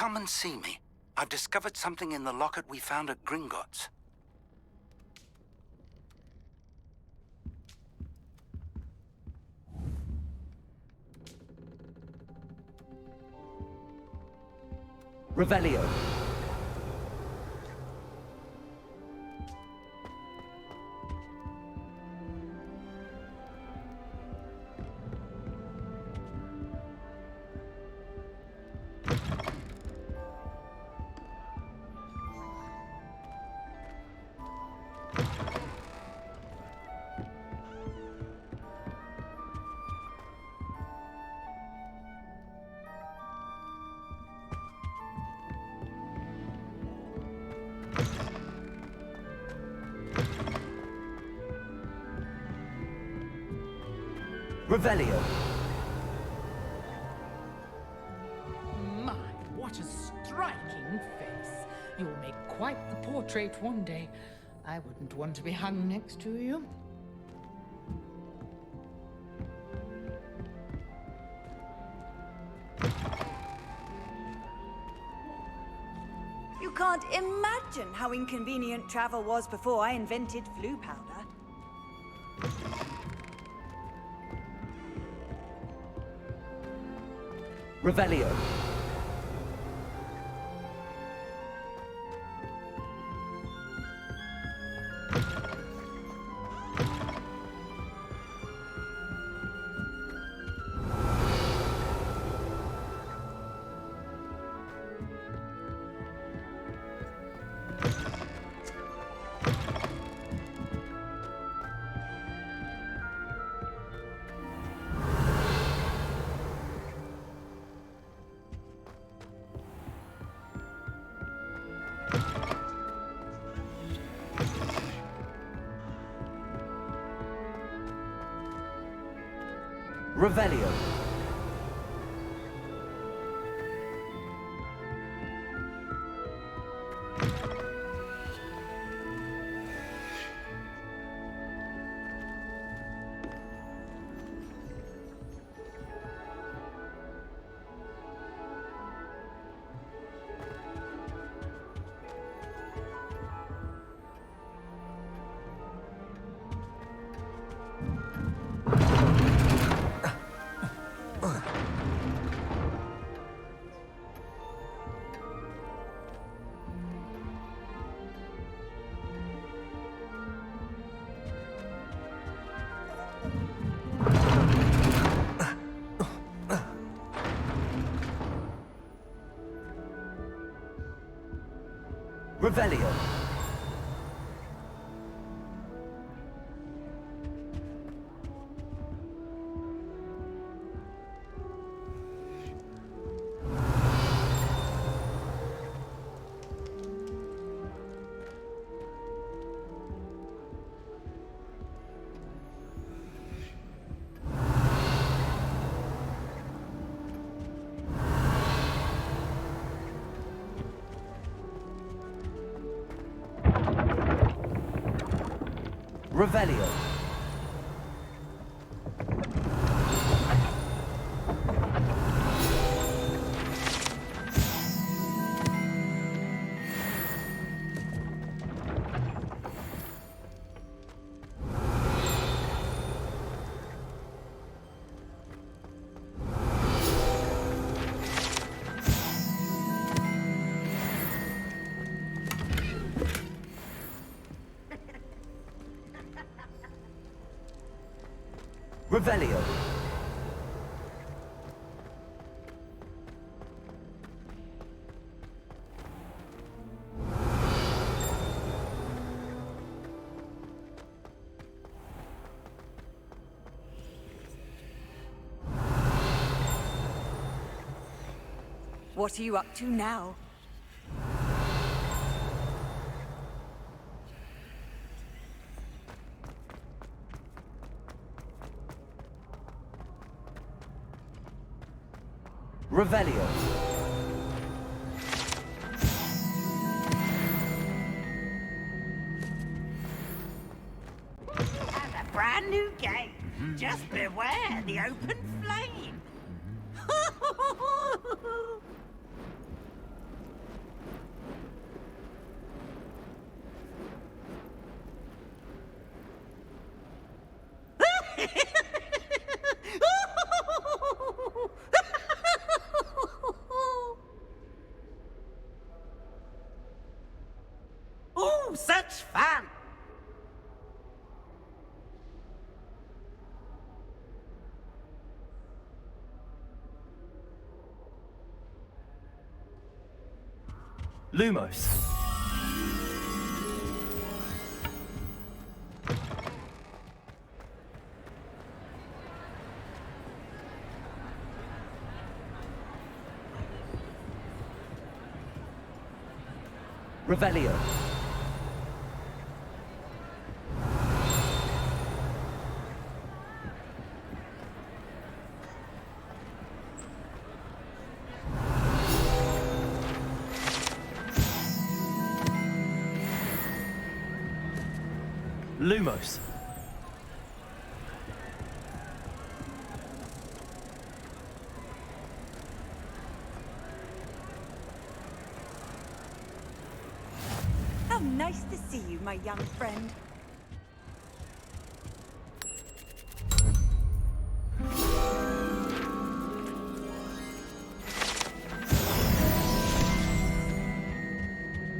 Come and see me. I've discovered something in the locket we found at Gringotts. Revelio. Revelio. My, what a striking face. You'll make quite the portrait one day. I wouldn't want to be hung next to you. You can't imagine how inconvenient travel was before I invented flu powder. Revelio. Revelio. Revelio. Revelio. Revelio. What are you up to now? Revelio. And a brand new game. Just beware the open flame. Oh, such fun! Lumos. Revelio. Lumos. How nice to see you, my young friend.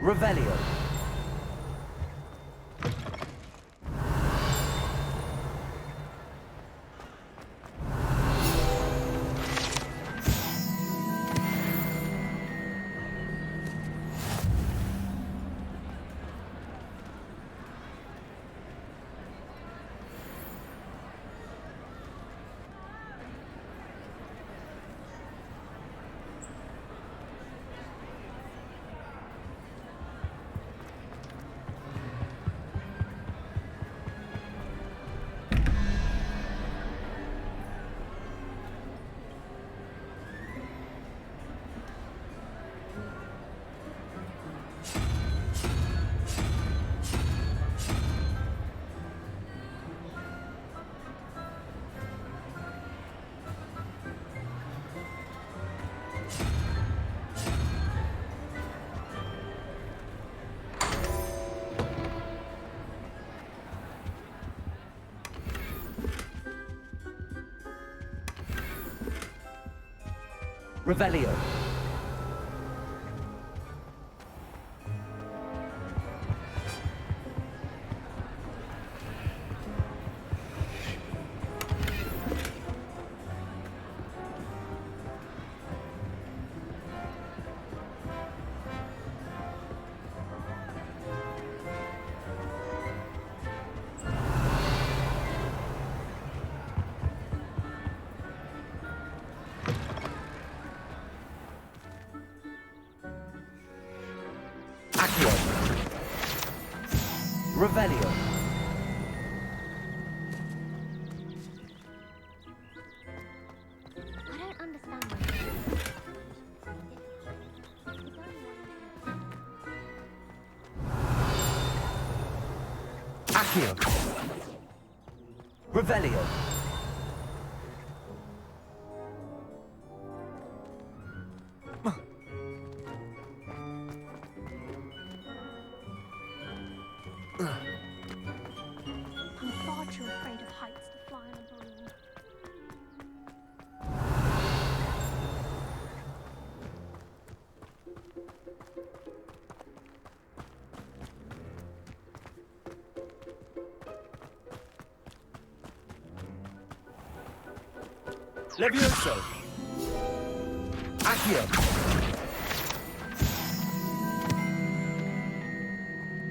Revelio. Revelio. Revelio. I don't understand Accio. Revelio. I'm far too afraid of heights to fly on a balloon. Levioso. Accio.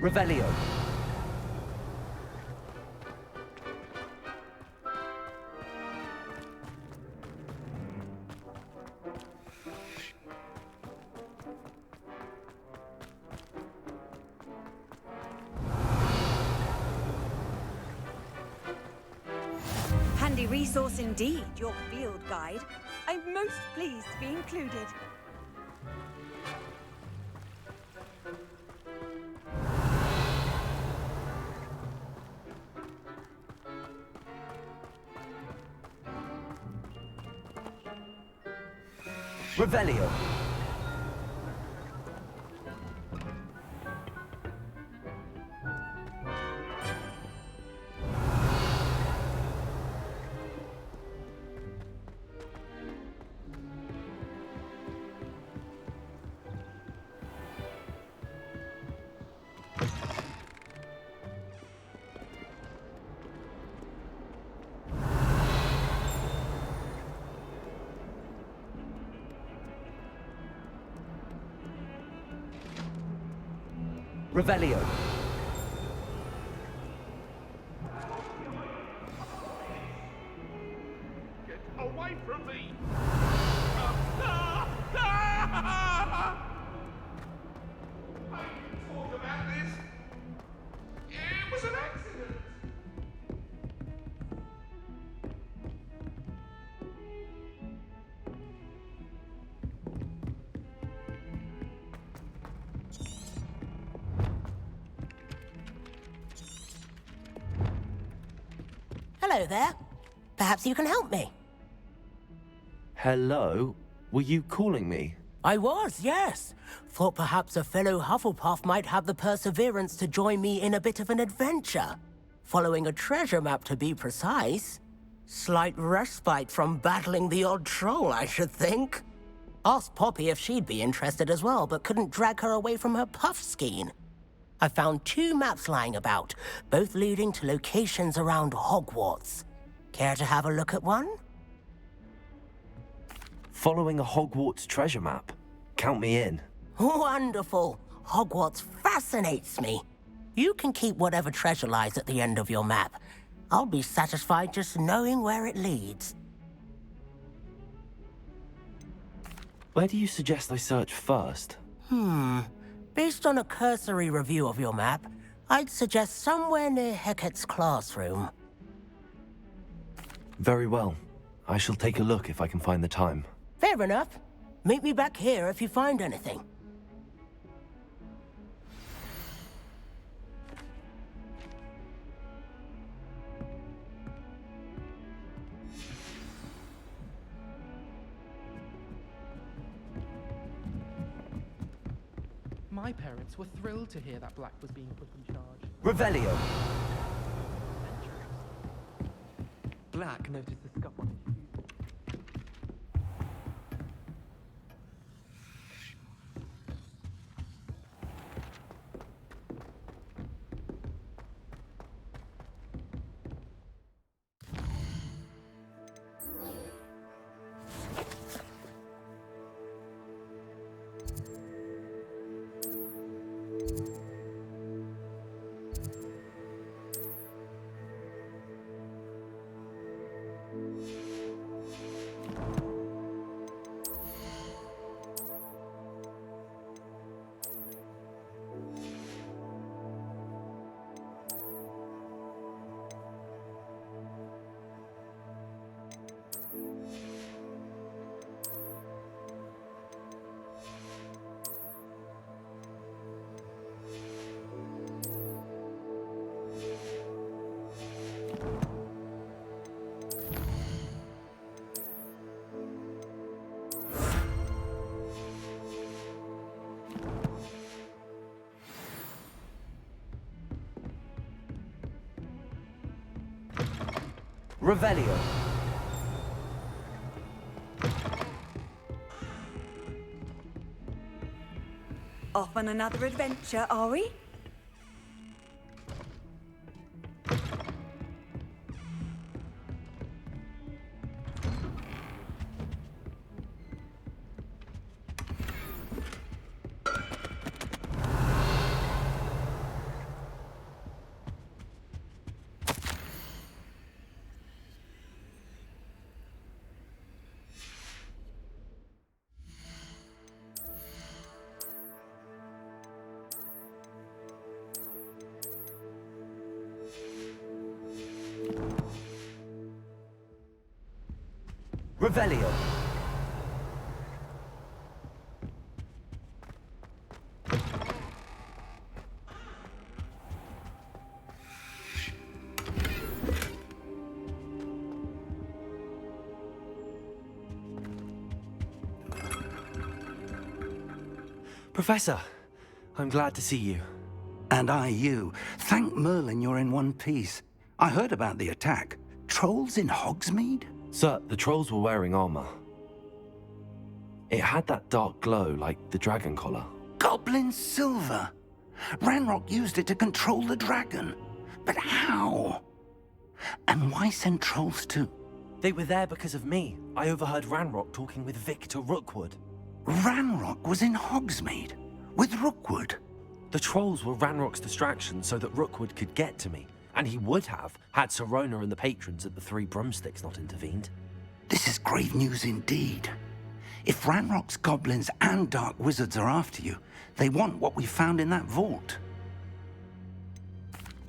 Revelio. Handy resource indeed, your field guide. I'm most pleased to be included. Revelio. Revelio. Get away from me! I didn't talk about this. It was an accident. Hello there. Perhaps you can help me. Hello? Were you calling me? I was, yes. Thought perhaps a fellow Hufflepuff might have the perseverance to join me in a bit of an adventure. Following a treasure map, to be precise. Slight respite from battling the odd troll, I should think. Asked Poppy if she'd be interested as well, but couldn't drag her away from her puff skein. I found 2 maps lying about, both leading to locations around Hogwarts. Care to have a look at one? Following a Hogwarts treasure map. Count me in. Wonderful. Hogwarts fascinates me. You can keep whatever treasure lies at the end of your map. I'll be satisfied just knowing where it leads. Where do you suggest I search first? Based on a cursory review of your map, I'd suggest somewhere near Hecat's classroom. Very well. I shall take a look if I can find the time. Fair enough. Meet me back here if you find anything. My parents were thrilled to hear that Black was being put in charge. Revelio. Black noticed the scuff on his shoe. Revelio. Off on another adventure, are we? Revelio. Professor, I'm glad to see you. And I you. Thank Merlin you're in one piece. I heard about the attack. Trolls in Hogsmeade? Sir, the trolls were wearing armor. It had that dark glow like the dragon collar. Goblin silver. Ranrock used it to control the dragon. But how? And why send trolls to... They were there because of me. I overheard Ranrock talking with Victor Rookwood. Ranrock was in Hogsmeade? With Rookwood? The trolls were Ranrock's distraction so that Rookwood could get to me. And he would have, had Sirona and the patrons at the Three Broomsticks not intervened. This is grave news indeed. If Ranrock's goblins and dark wizards are after you, they want what we found in that vault.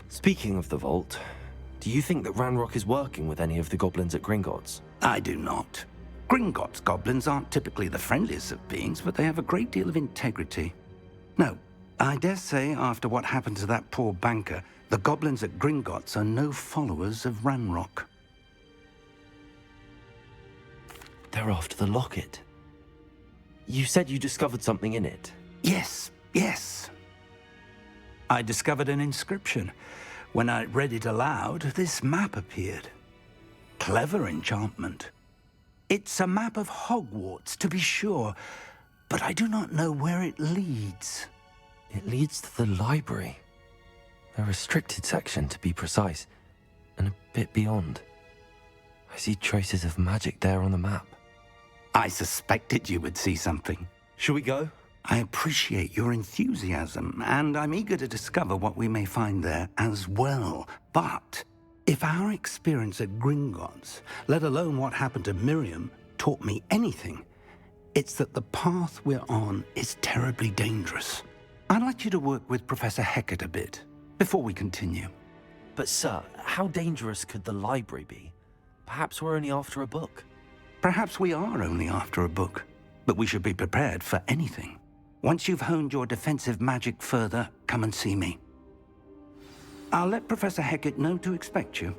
Speaking of the vault, do you think that Ranrock is working with any of the goblins at Gringotts? I do not. Gringotts goblins aren't typically the friendliest of beings, but they have a great deal of integrity. No, I dare say after what happened to that poor banker, the goblins at Gringotts are no followers of Ranrock. They're after the locket. You said you discovered something in it. Yes, yes. I discovered an inscription. When I read it aloud, this map appeared. Clever enchantment. It's a map of Hogwarts, to be sure, but I do not know where it leads. It leads to the library. A restricted section, to be precise, and a bit beyond. I see traces of magic there on the map. I suspected you would see something. Shall we go? I appreciate your enthusiasm, and I'm eager to discover what we may find there as well. But if our experience at Gringotts, let alone what happened to Miriam, taught me anything, it's that the path we're on is terribly dangerous. I'd like you to work with Professor Hecat a bit before we continue. But sir, how dangerous could the library be? Perhaps we're only after a book. Perhaps we are only after a book, but we should be prepared for anything. Once you've honed your defensive magic further, come and see me. I'll let Professor Hecat know to expect you.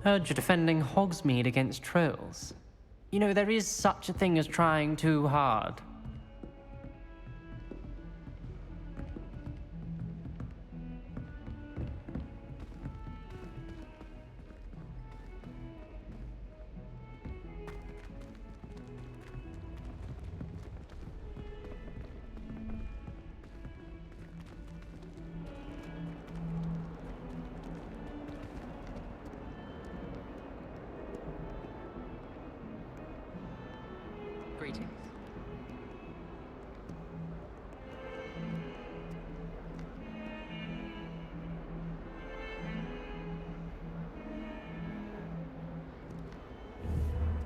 Heard you're defending Hogsmeade against trolls. You know, there is such a thing as trying too hard. Greetings.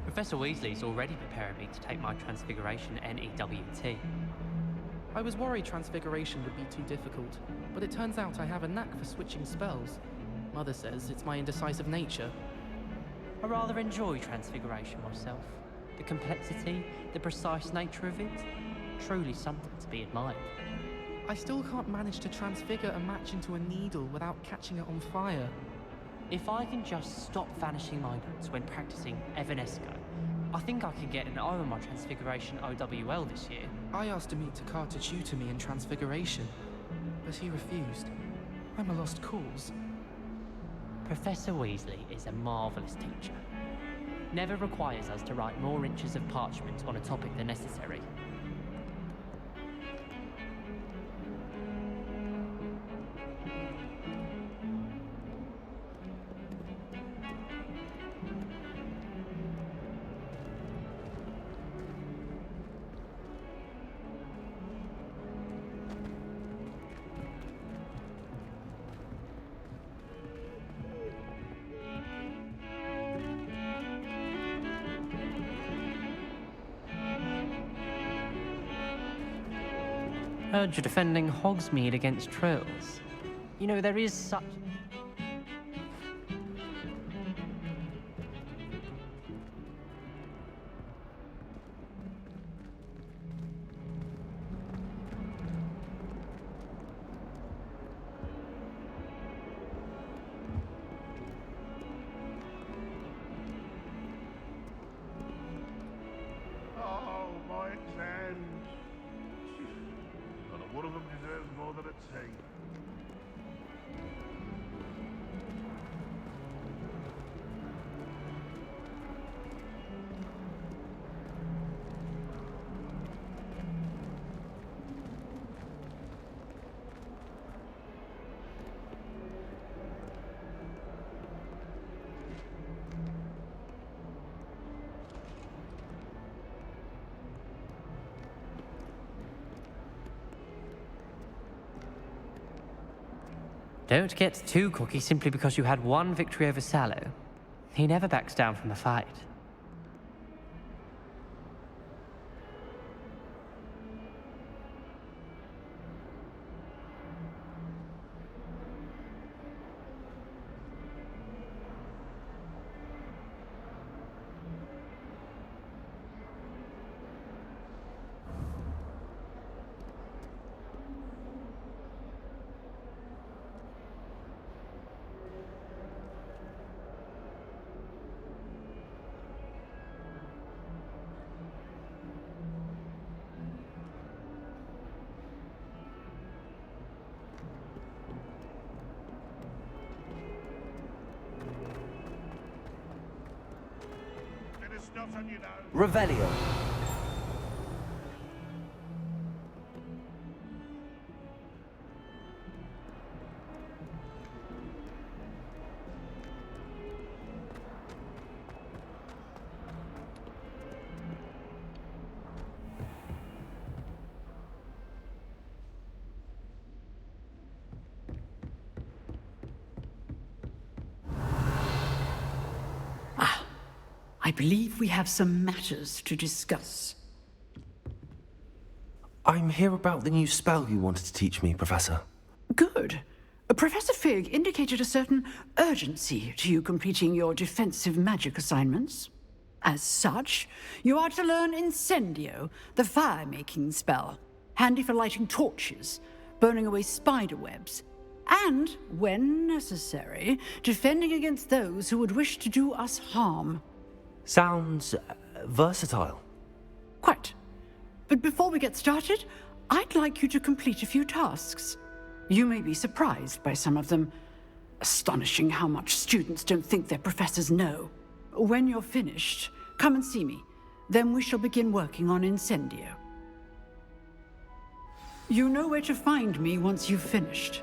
Professor Weasley's already preparing me to take my Transfiguration NEWT. I was worried Transfiguration would be too difficult, but it turns out I have a knack for switching spells. Mother says it's my indecisive nature. I rather enjoy Transfiguration myself. The complexity, the precise nature of it, truly something to be admired. I still can't manage to transfigure a match into a needle without catching it on fire. If I can just stop vanishing my notes when practicing Evanesco, I think I can get an O on my Transfiguration OWL this year. I asked Amit to tutor me in Transfiguration, but he refused. I'm a lost cause. Professor Weasley is a marvellous teacher. Never requires us to write more inches of parchment on a topic than necessary. Heard you're defending Hogsmeade against trolls. You know, there is such... Oh, my exams. Not one of them deserves more than a T. Don't get too cocky simply because you had one victory over Sallow. He never backs down from a fight. Revelio. I believe we have some matters to discuss. I'm here about the new spell you wanted to teach me, Professor. Good. Professor Fig indicated a certain urgency to you completing your defensive magic assignments. As such, you are to learn Incendio, the fire-making spell, handy for lighting torches, burning away spider webs, And, when necessary, defending against those who would wish to do us harm. Sounds versatile. Quite. But before we get started, I'd like you to complete a few tasks. You may be surprised by some of them. Astonishing how much students don't think their professors know. When you're finished, come and see me. Then we shall begin working on Incendio. You know where to find me once you've finished.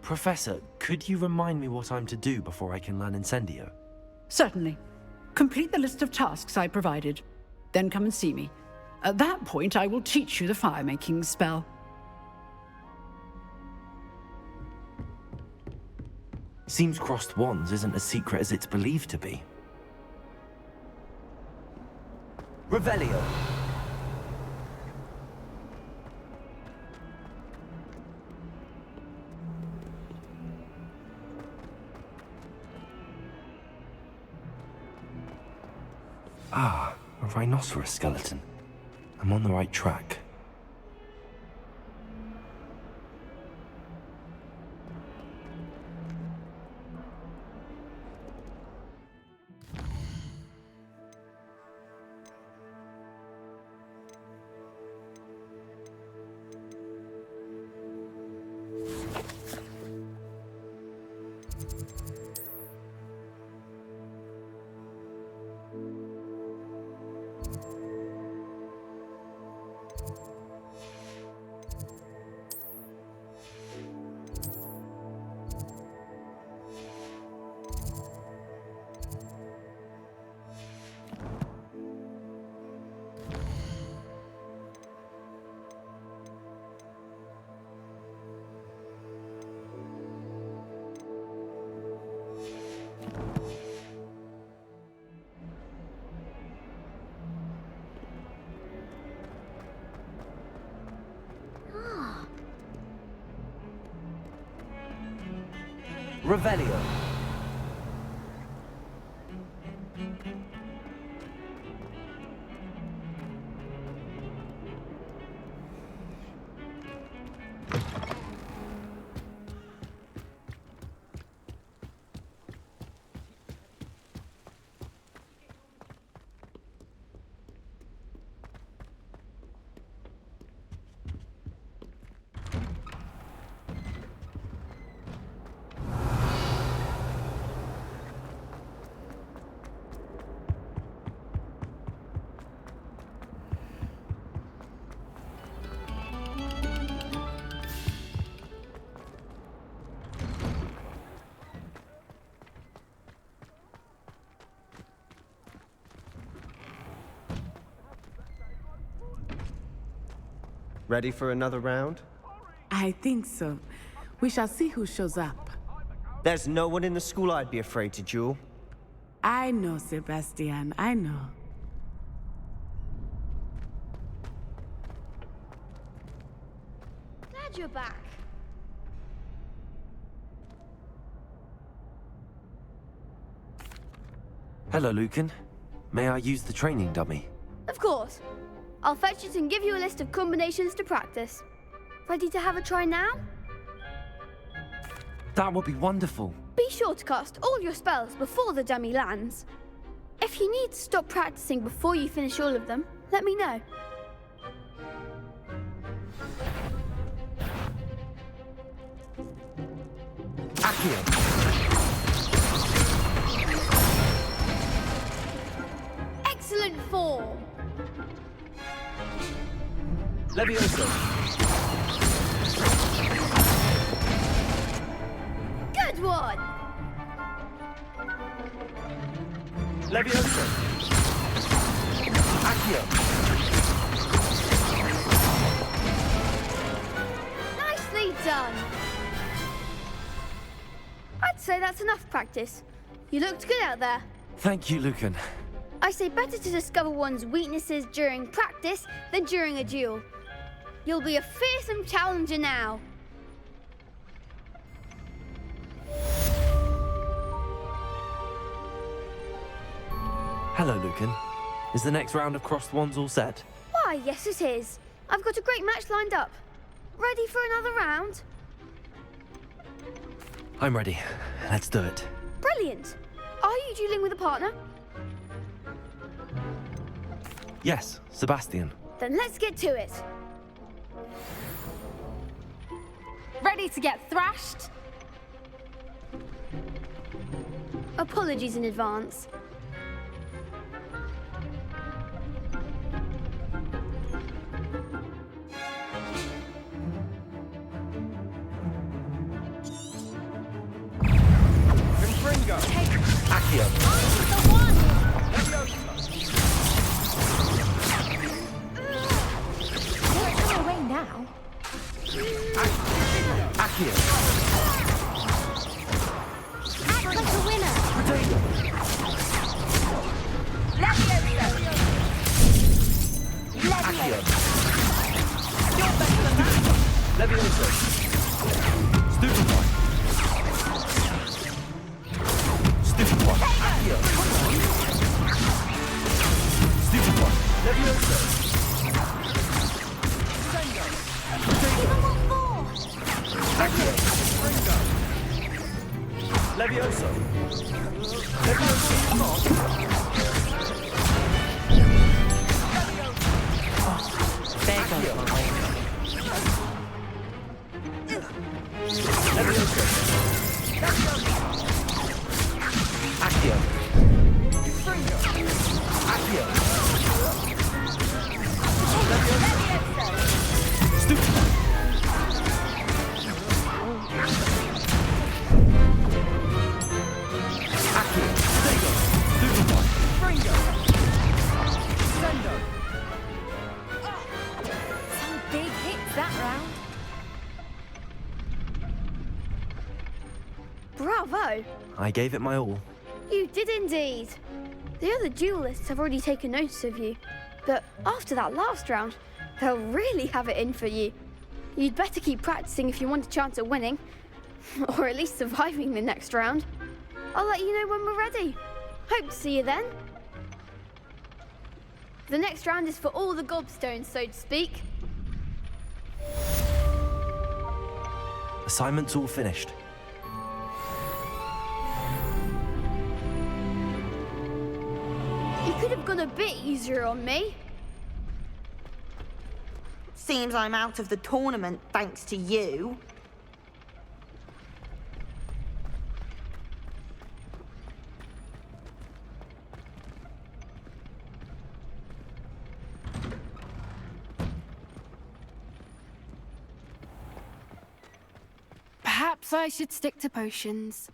Professor, could you remind me what I'm to do before I can learn Incendio? Certainly. Complete the list of tasks I provided. Then come and see me. At that point, I will teach you the fire-making spell. Seems crossed wands isn't as secret as it's believed to be. Revelio. Ah, a rhinoceros skeleton. I'm on the right track. Revelio. Ready for another round? I think so. We shall see who shows up. There's no one in the school I'd be afraid to duel. I know, Sebastian, I know. Glad you're back. Hello, Lucan. May I use the training dummy? Of course. I'll fetch it and give you a list of combinations to practice. Ready to have a try now? That would be wonderful. Be sure to cast all your spells before the dummy lands. If you need to stop practicing before you finish all of them, let me know. Accio. Excellent form. Levioso. Good one. Levioso. Accio. Nicely done. I'd say that's enough practice. You looked good out there. Thank you, Lucan. I say better to discover one's weaknesses during practice than during a duel. You'll be a fearsome challenger now. Hello, Lucan. Is the next round of Crossed Wands all set? Why, yes it is. I've got a great match lined up. Ready for another round? I'm ready. Let's do it. Brilliant. Are you dueling with a partner? Yes, Sebastian. Then let's get to it. Ready to get thrashed? Apologies in advance. Confringo. Accio. Away now. Accio. Act like a winner. Potato. Accio. You're better than that. Levioso. Stupefy. Stupefy. Accio. Stupefy. Levioso. Accio. Levioso. Levioso. Come on. There goes my way. Levioso. Accio. Accio. Stupefy. Accio. Stego. Stupefy. Fringo. Sendo. Some big hits that round. Bravo. I gave it my all. You did indeed. The other duelists have already taken notice of you. But after that last round, they'll really have it in for you. You'd better keep practicing if you want a chance at winning. Or at least surviving the next round. I'll let you know when we're ready. Hope to see you then. The next round is for all the Gobstones, so to speak. Assignment's all finished. You could have gone a bit easier on me. Seems I'm out of the tournament thanks to you. Perhaps I should stick to potions.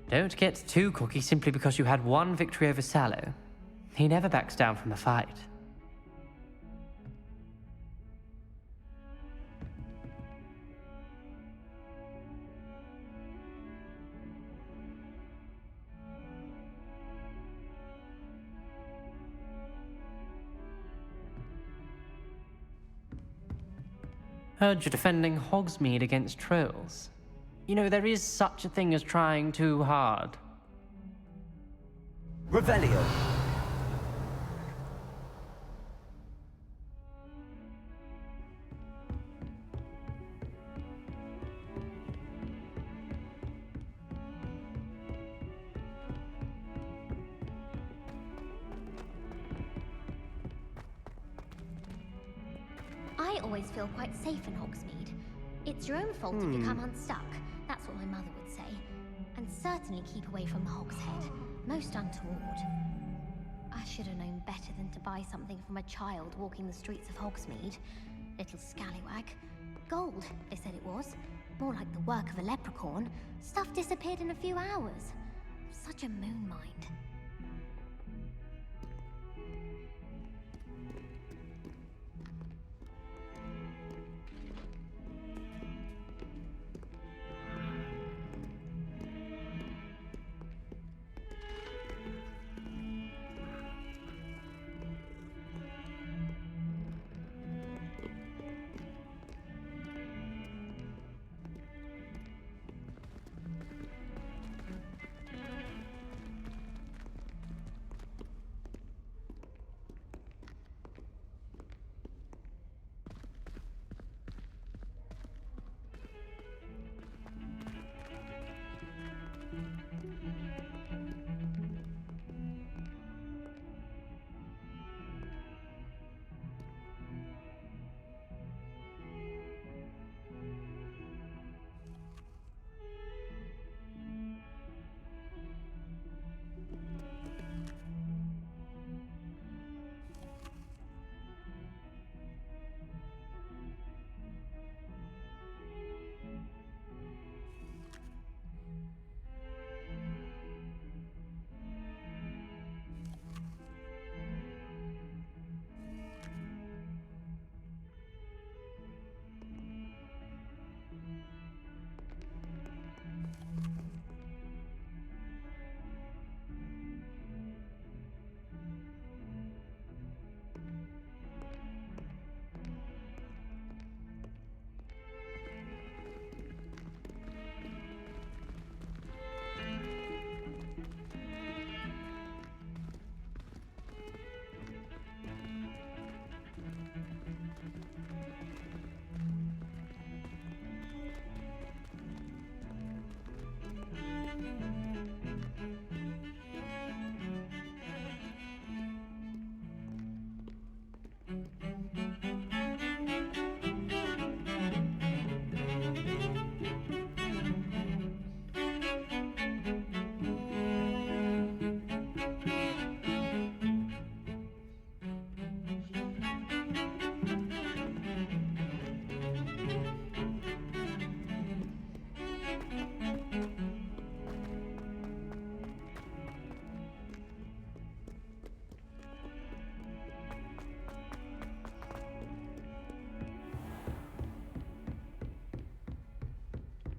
Don't get too cocky simply because you had one victory over Sallow. He never backs down from a fight. Heard you're defending Hogsmeade against trolls. You know, there is such a thing as trying too hard. Revelio. I always feel quite safe in Hogsmeade. It's your own fault if you come unstuck. That's what my mother would say. And certainly keep away from the Hogshead. Most untoward. I should have known better than to buy something from a child walking the streets of Hogsmeade. Little scallywag. Gold, they said it was. More like the work of a leprechaun. Stuff disappeared in a few hours. Such a moon mind.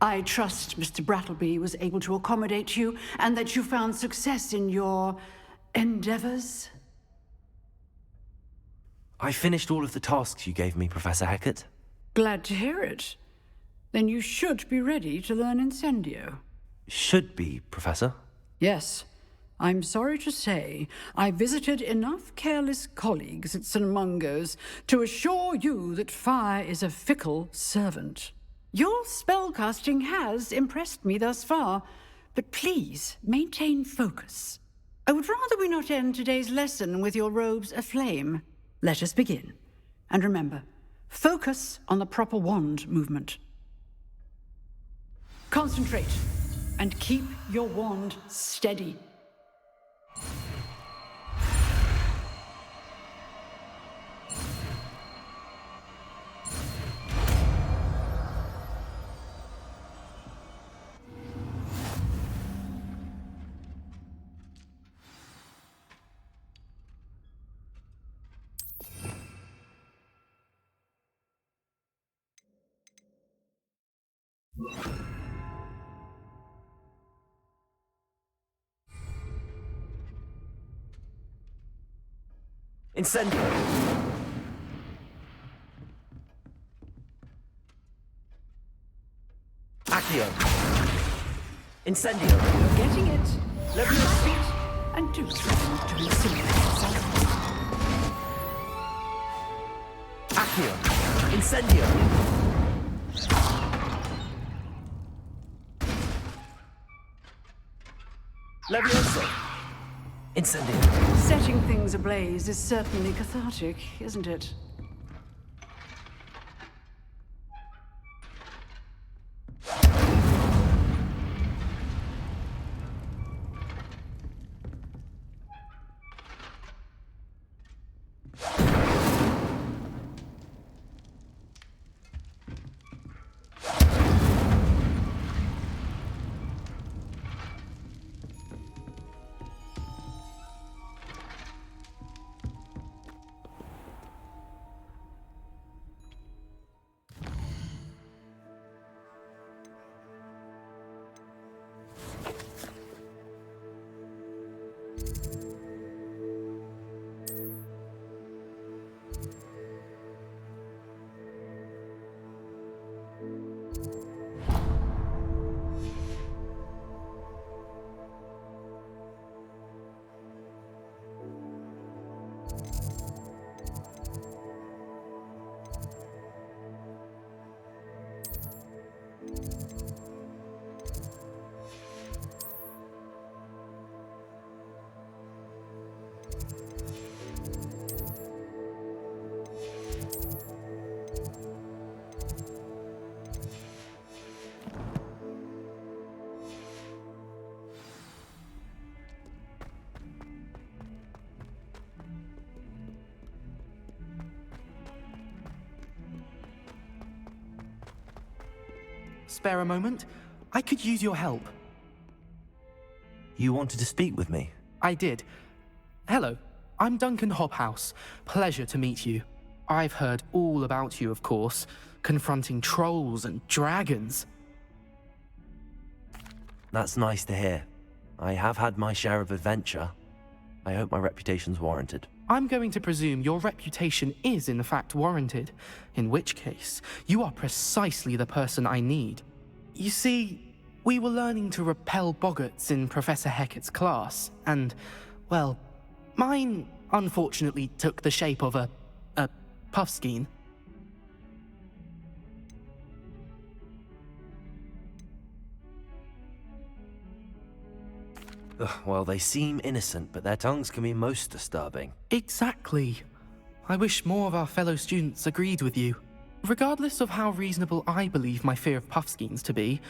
I trust Mr. Brattleby was able to accommodate you and that you found success in your endeavors. I finished all of the tasks you gave me, Professor Hecat. Glad to hear it. Then you should be ready to learn Incendio. Should be, Professor. Yes. I'm sorry to say, I visited enough careless colleagues at St. Mungo's to assure you that fire is a fickle servant. Your spellcasting has impressed me thus far, but please maintain focus. I would rather we not end today's lesson with your robes aflame. Let us begin. And remember, focus on the proper wand movement. Concentrate, and keep your wand steady. Incendio! Accio! Incendio! You're getting it. Leviosa! And do try to insinuate yourself. Accio! Incendio! Leviosa! Incendio! Setting things ablaze is certainly cathartic, isn't it? Spare a moment? I could use your help. You wanted to speak with me? I did. Hello, I'm Duncan Hobhouse. Pleasure to meet you. I've heard all about you, of course, confronting trolls and dragons. That's nice to hear. I have had my share of adventure. I hope my reputation's warranted. I'm going to presume your reputation is in fact warranted, in which case, you are precisely the person I need. You see, we were learning to repel boggarts in Professor Hecat's class, and, well, mine unfortunately took the shape of a puffskein. Well, they seem innocent, but their tongues can be most disturbing. Exactly. I wish more of our fellow students agreed with you. Regardless of how reasonable I believe my fear of puffskeins to be,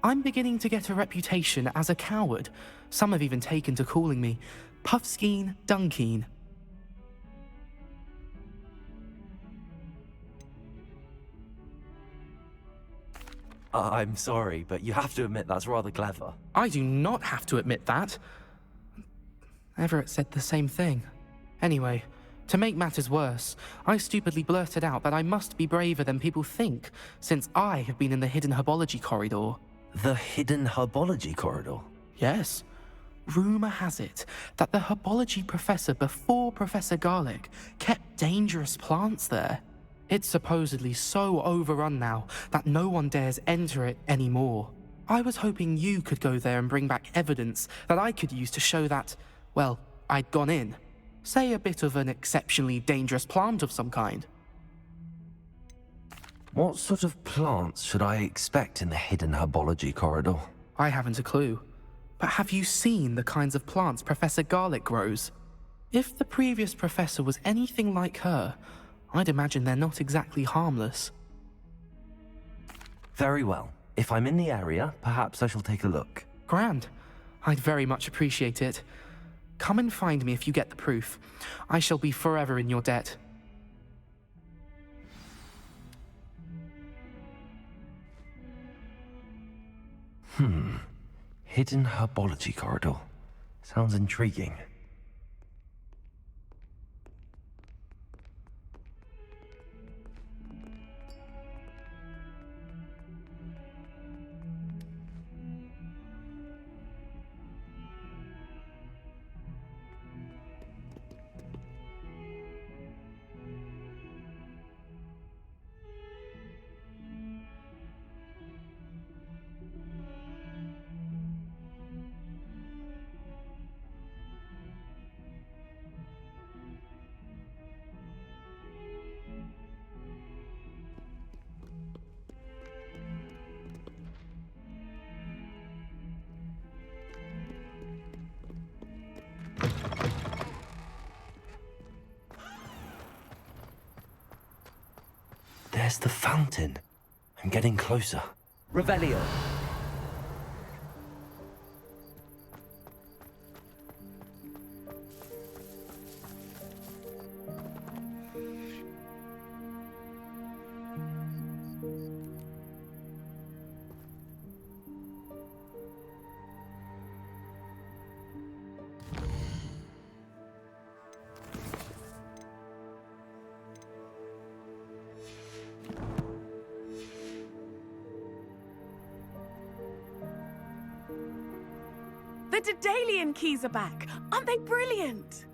I'm beginning to get a reputation as a coward. Some have even taken to calling me Puffskeen Dunkeen. I'm sorry, but you have to admit that's rather clever. I do not have to admit that. Everett said the same thing. Anyway, to make matters worse, I stupidly blurted out that I must be braver than people think, since I have been in the hidden herbology corridor. The hidden herbology corridor? Yes. Rumor has it that the herbology professor before Professor Garlic kept dangerous plants there. It's supposedly so overrun now that no one dares enter it anymore. I was hoping you could go there and bring back evidence that I could use to show that, well, I'd gone in. Say a bit of an exceptionally dangerous plant of some kind. What sort of plants should I expect in the hidden herbology corridor? I haven't a clue. But have you seen the kinds of plants Professor Garlic grows? If the previous professor was anything like her, I'd imagine they're not exactly harmless. Very well. If I'm in the area, perhaps I shall take a look. Grand. I'd very much appreciate it. Come and find me if you get the proof. I shall be forever in your debt. Hidden herbology corridor. Sounds intriguing. There's the fountain. I'm getting closer. Revelio. The Daedalian keys are back. Aren't they brilliant?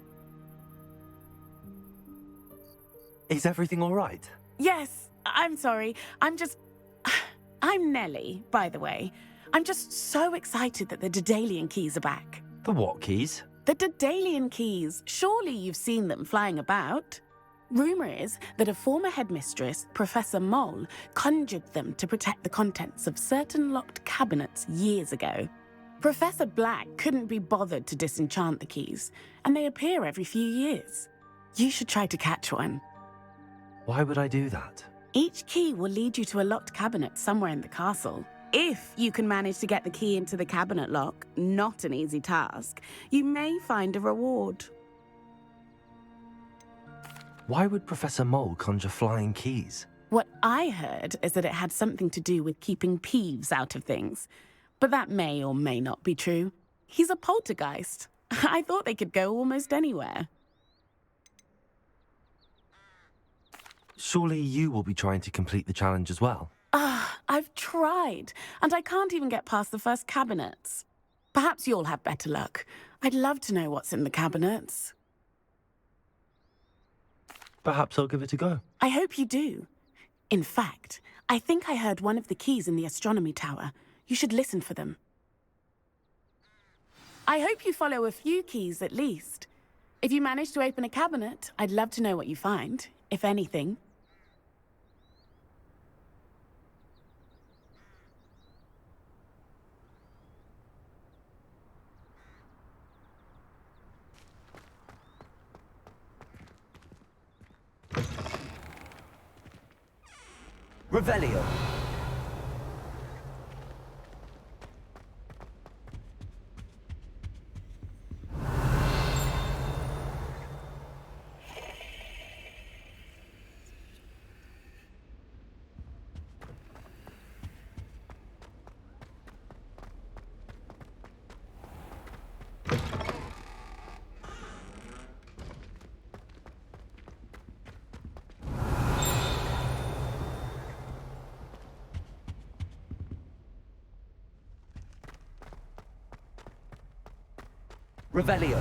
Is everything all right? Yes, I'm sorry. I'm Nellie, by the way. I'm just so excited that the Daedalian keys are back. The what keys? The Daedalian keys. Surely you've seen them flying about. Rumour is that a former headmistress, Professor Mole, conjured them to protect the contents of certain locked cabinets years ago. Professor Black couldn't be bothered to disenchant the keys, and they appear every few years. You should try to catch one. Why would I do that? Each key will lead you to a locked cabinet somewhere in the castle. If you can manage to get the key into the cabinet lock, not an easy task, you may find a reward. Why would Professor Mole conjure flying keys? What I heard is that it had something to do with keeping Peeves out of things. But that may or may not be true. He's a poltergeist. I thought they could go almost anywhere. Surely you will be trying to complete the challenge as well? I've tried, and I can't even get past the first cabinets. Perhaps you'll have better luck. I'd love to know what's in the cabinets. Perhaps I'll give it a go. I hope you do. In fact, I think I heard one of the keys in the astronomy tower. You should listen for them. I hope you follow a few keys at least. If you manage to open a cabinet, I'd love to know what you find, if anything. Revelio. Revelio.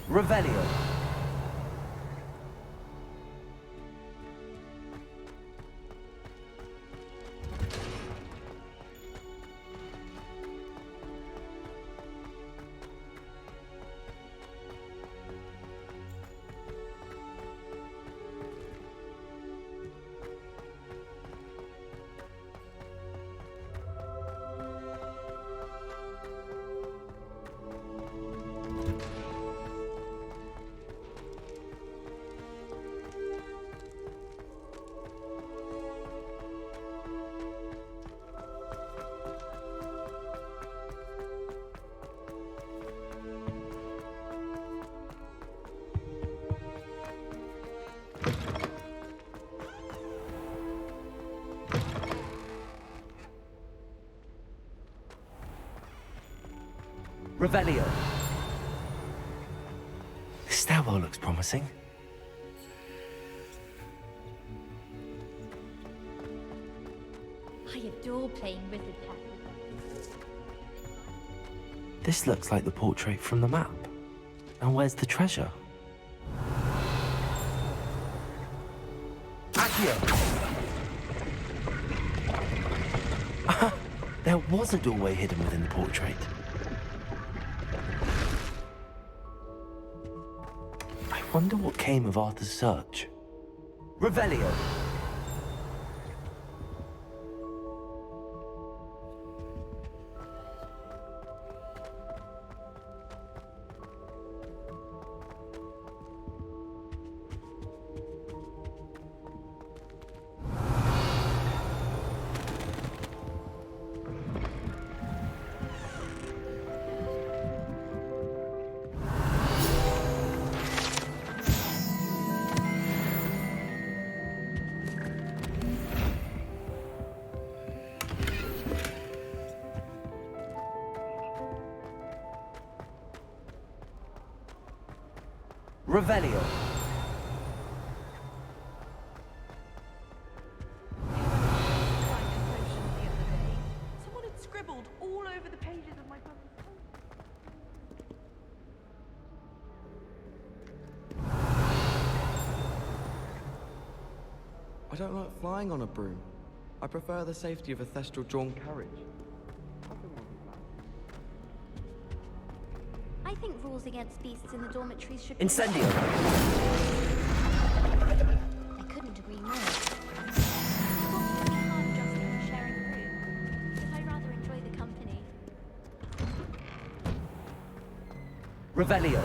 Revelio. Revelio. This stairwell looks promising. I adore playing wizard tag. This looks like the portrait from the map. And where's the treasure? There was a doorway hidden within the portrait. I wonder what came of Arthur's search. Revelio. Revelio. Someone had scribbled all over the pages of my brother's I don't like flying on a broom. I prefer the safety of a thestral drawn carriage. I think rules against beasts in the dormitories should Incendio. I couldn't agree more. It's be hard adjusting to sharing a room, but I rather enjoy the company. Revelio.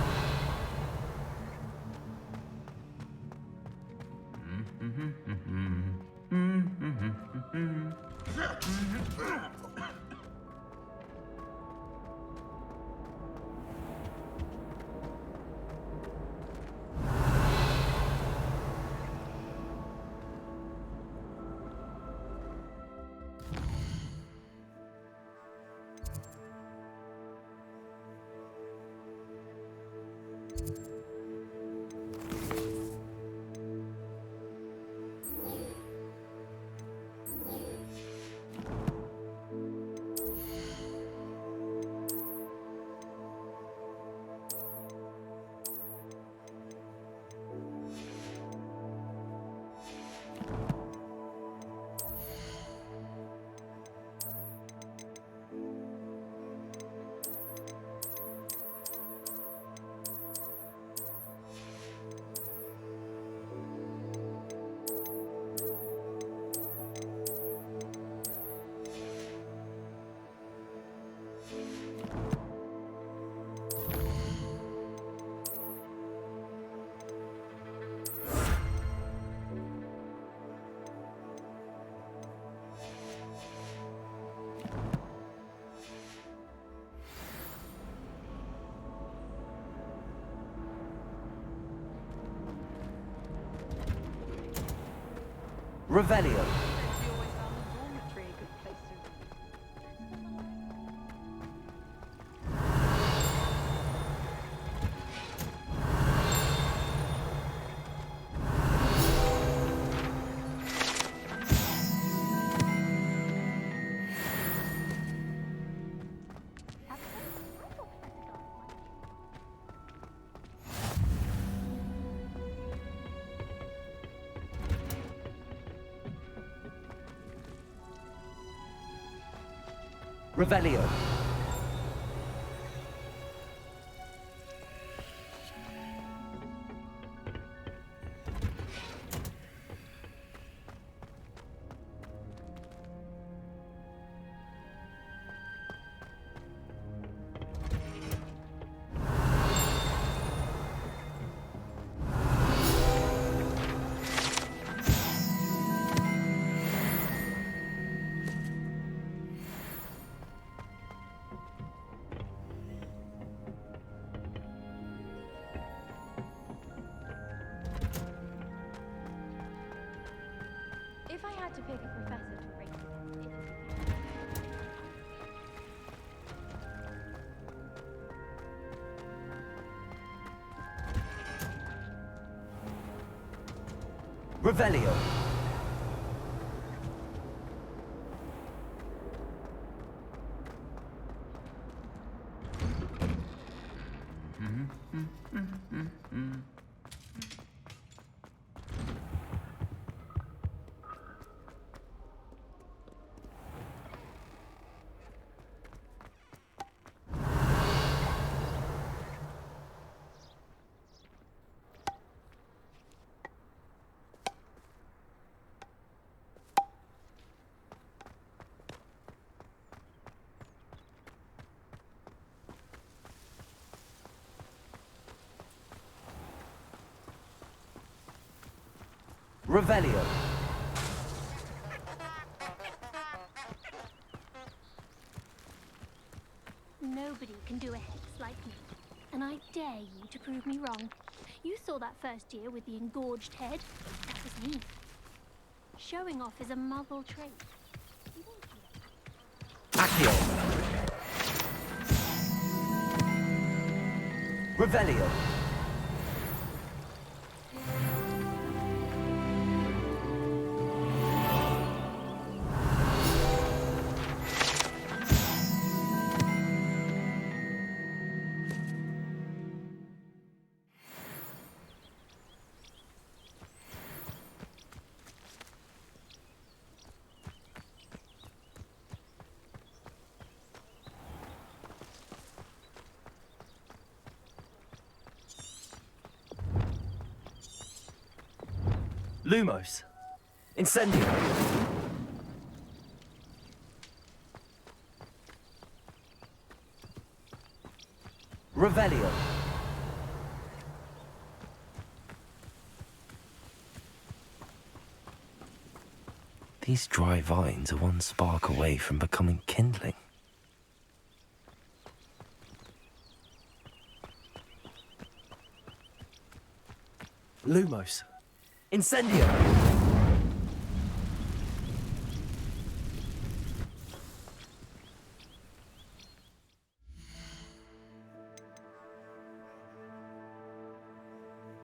Revelio. Revelio. If I had to pick a professor to rate Revelio. Revelio. Nobody can do a hex like me, and I dare you to prove me wrong. You saw that first year with the engorged head. That was me. Showing off is a muggle trait. Accio. Revelio. Lumos. Incendio. Revelio. These dry vines are one spark away from becoming kindling. Lumos. Incendio.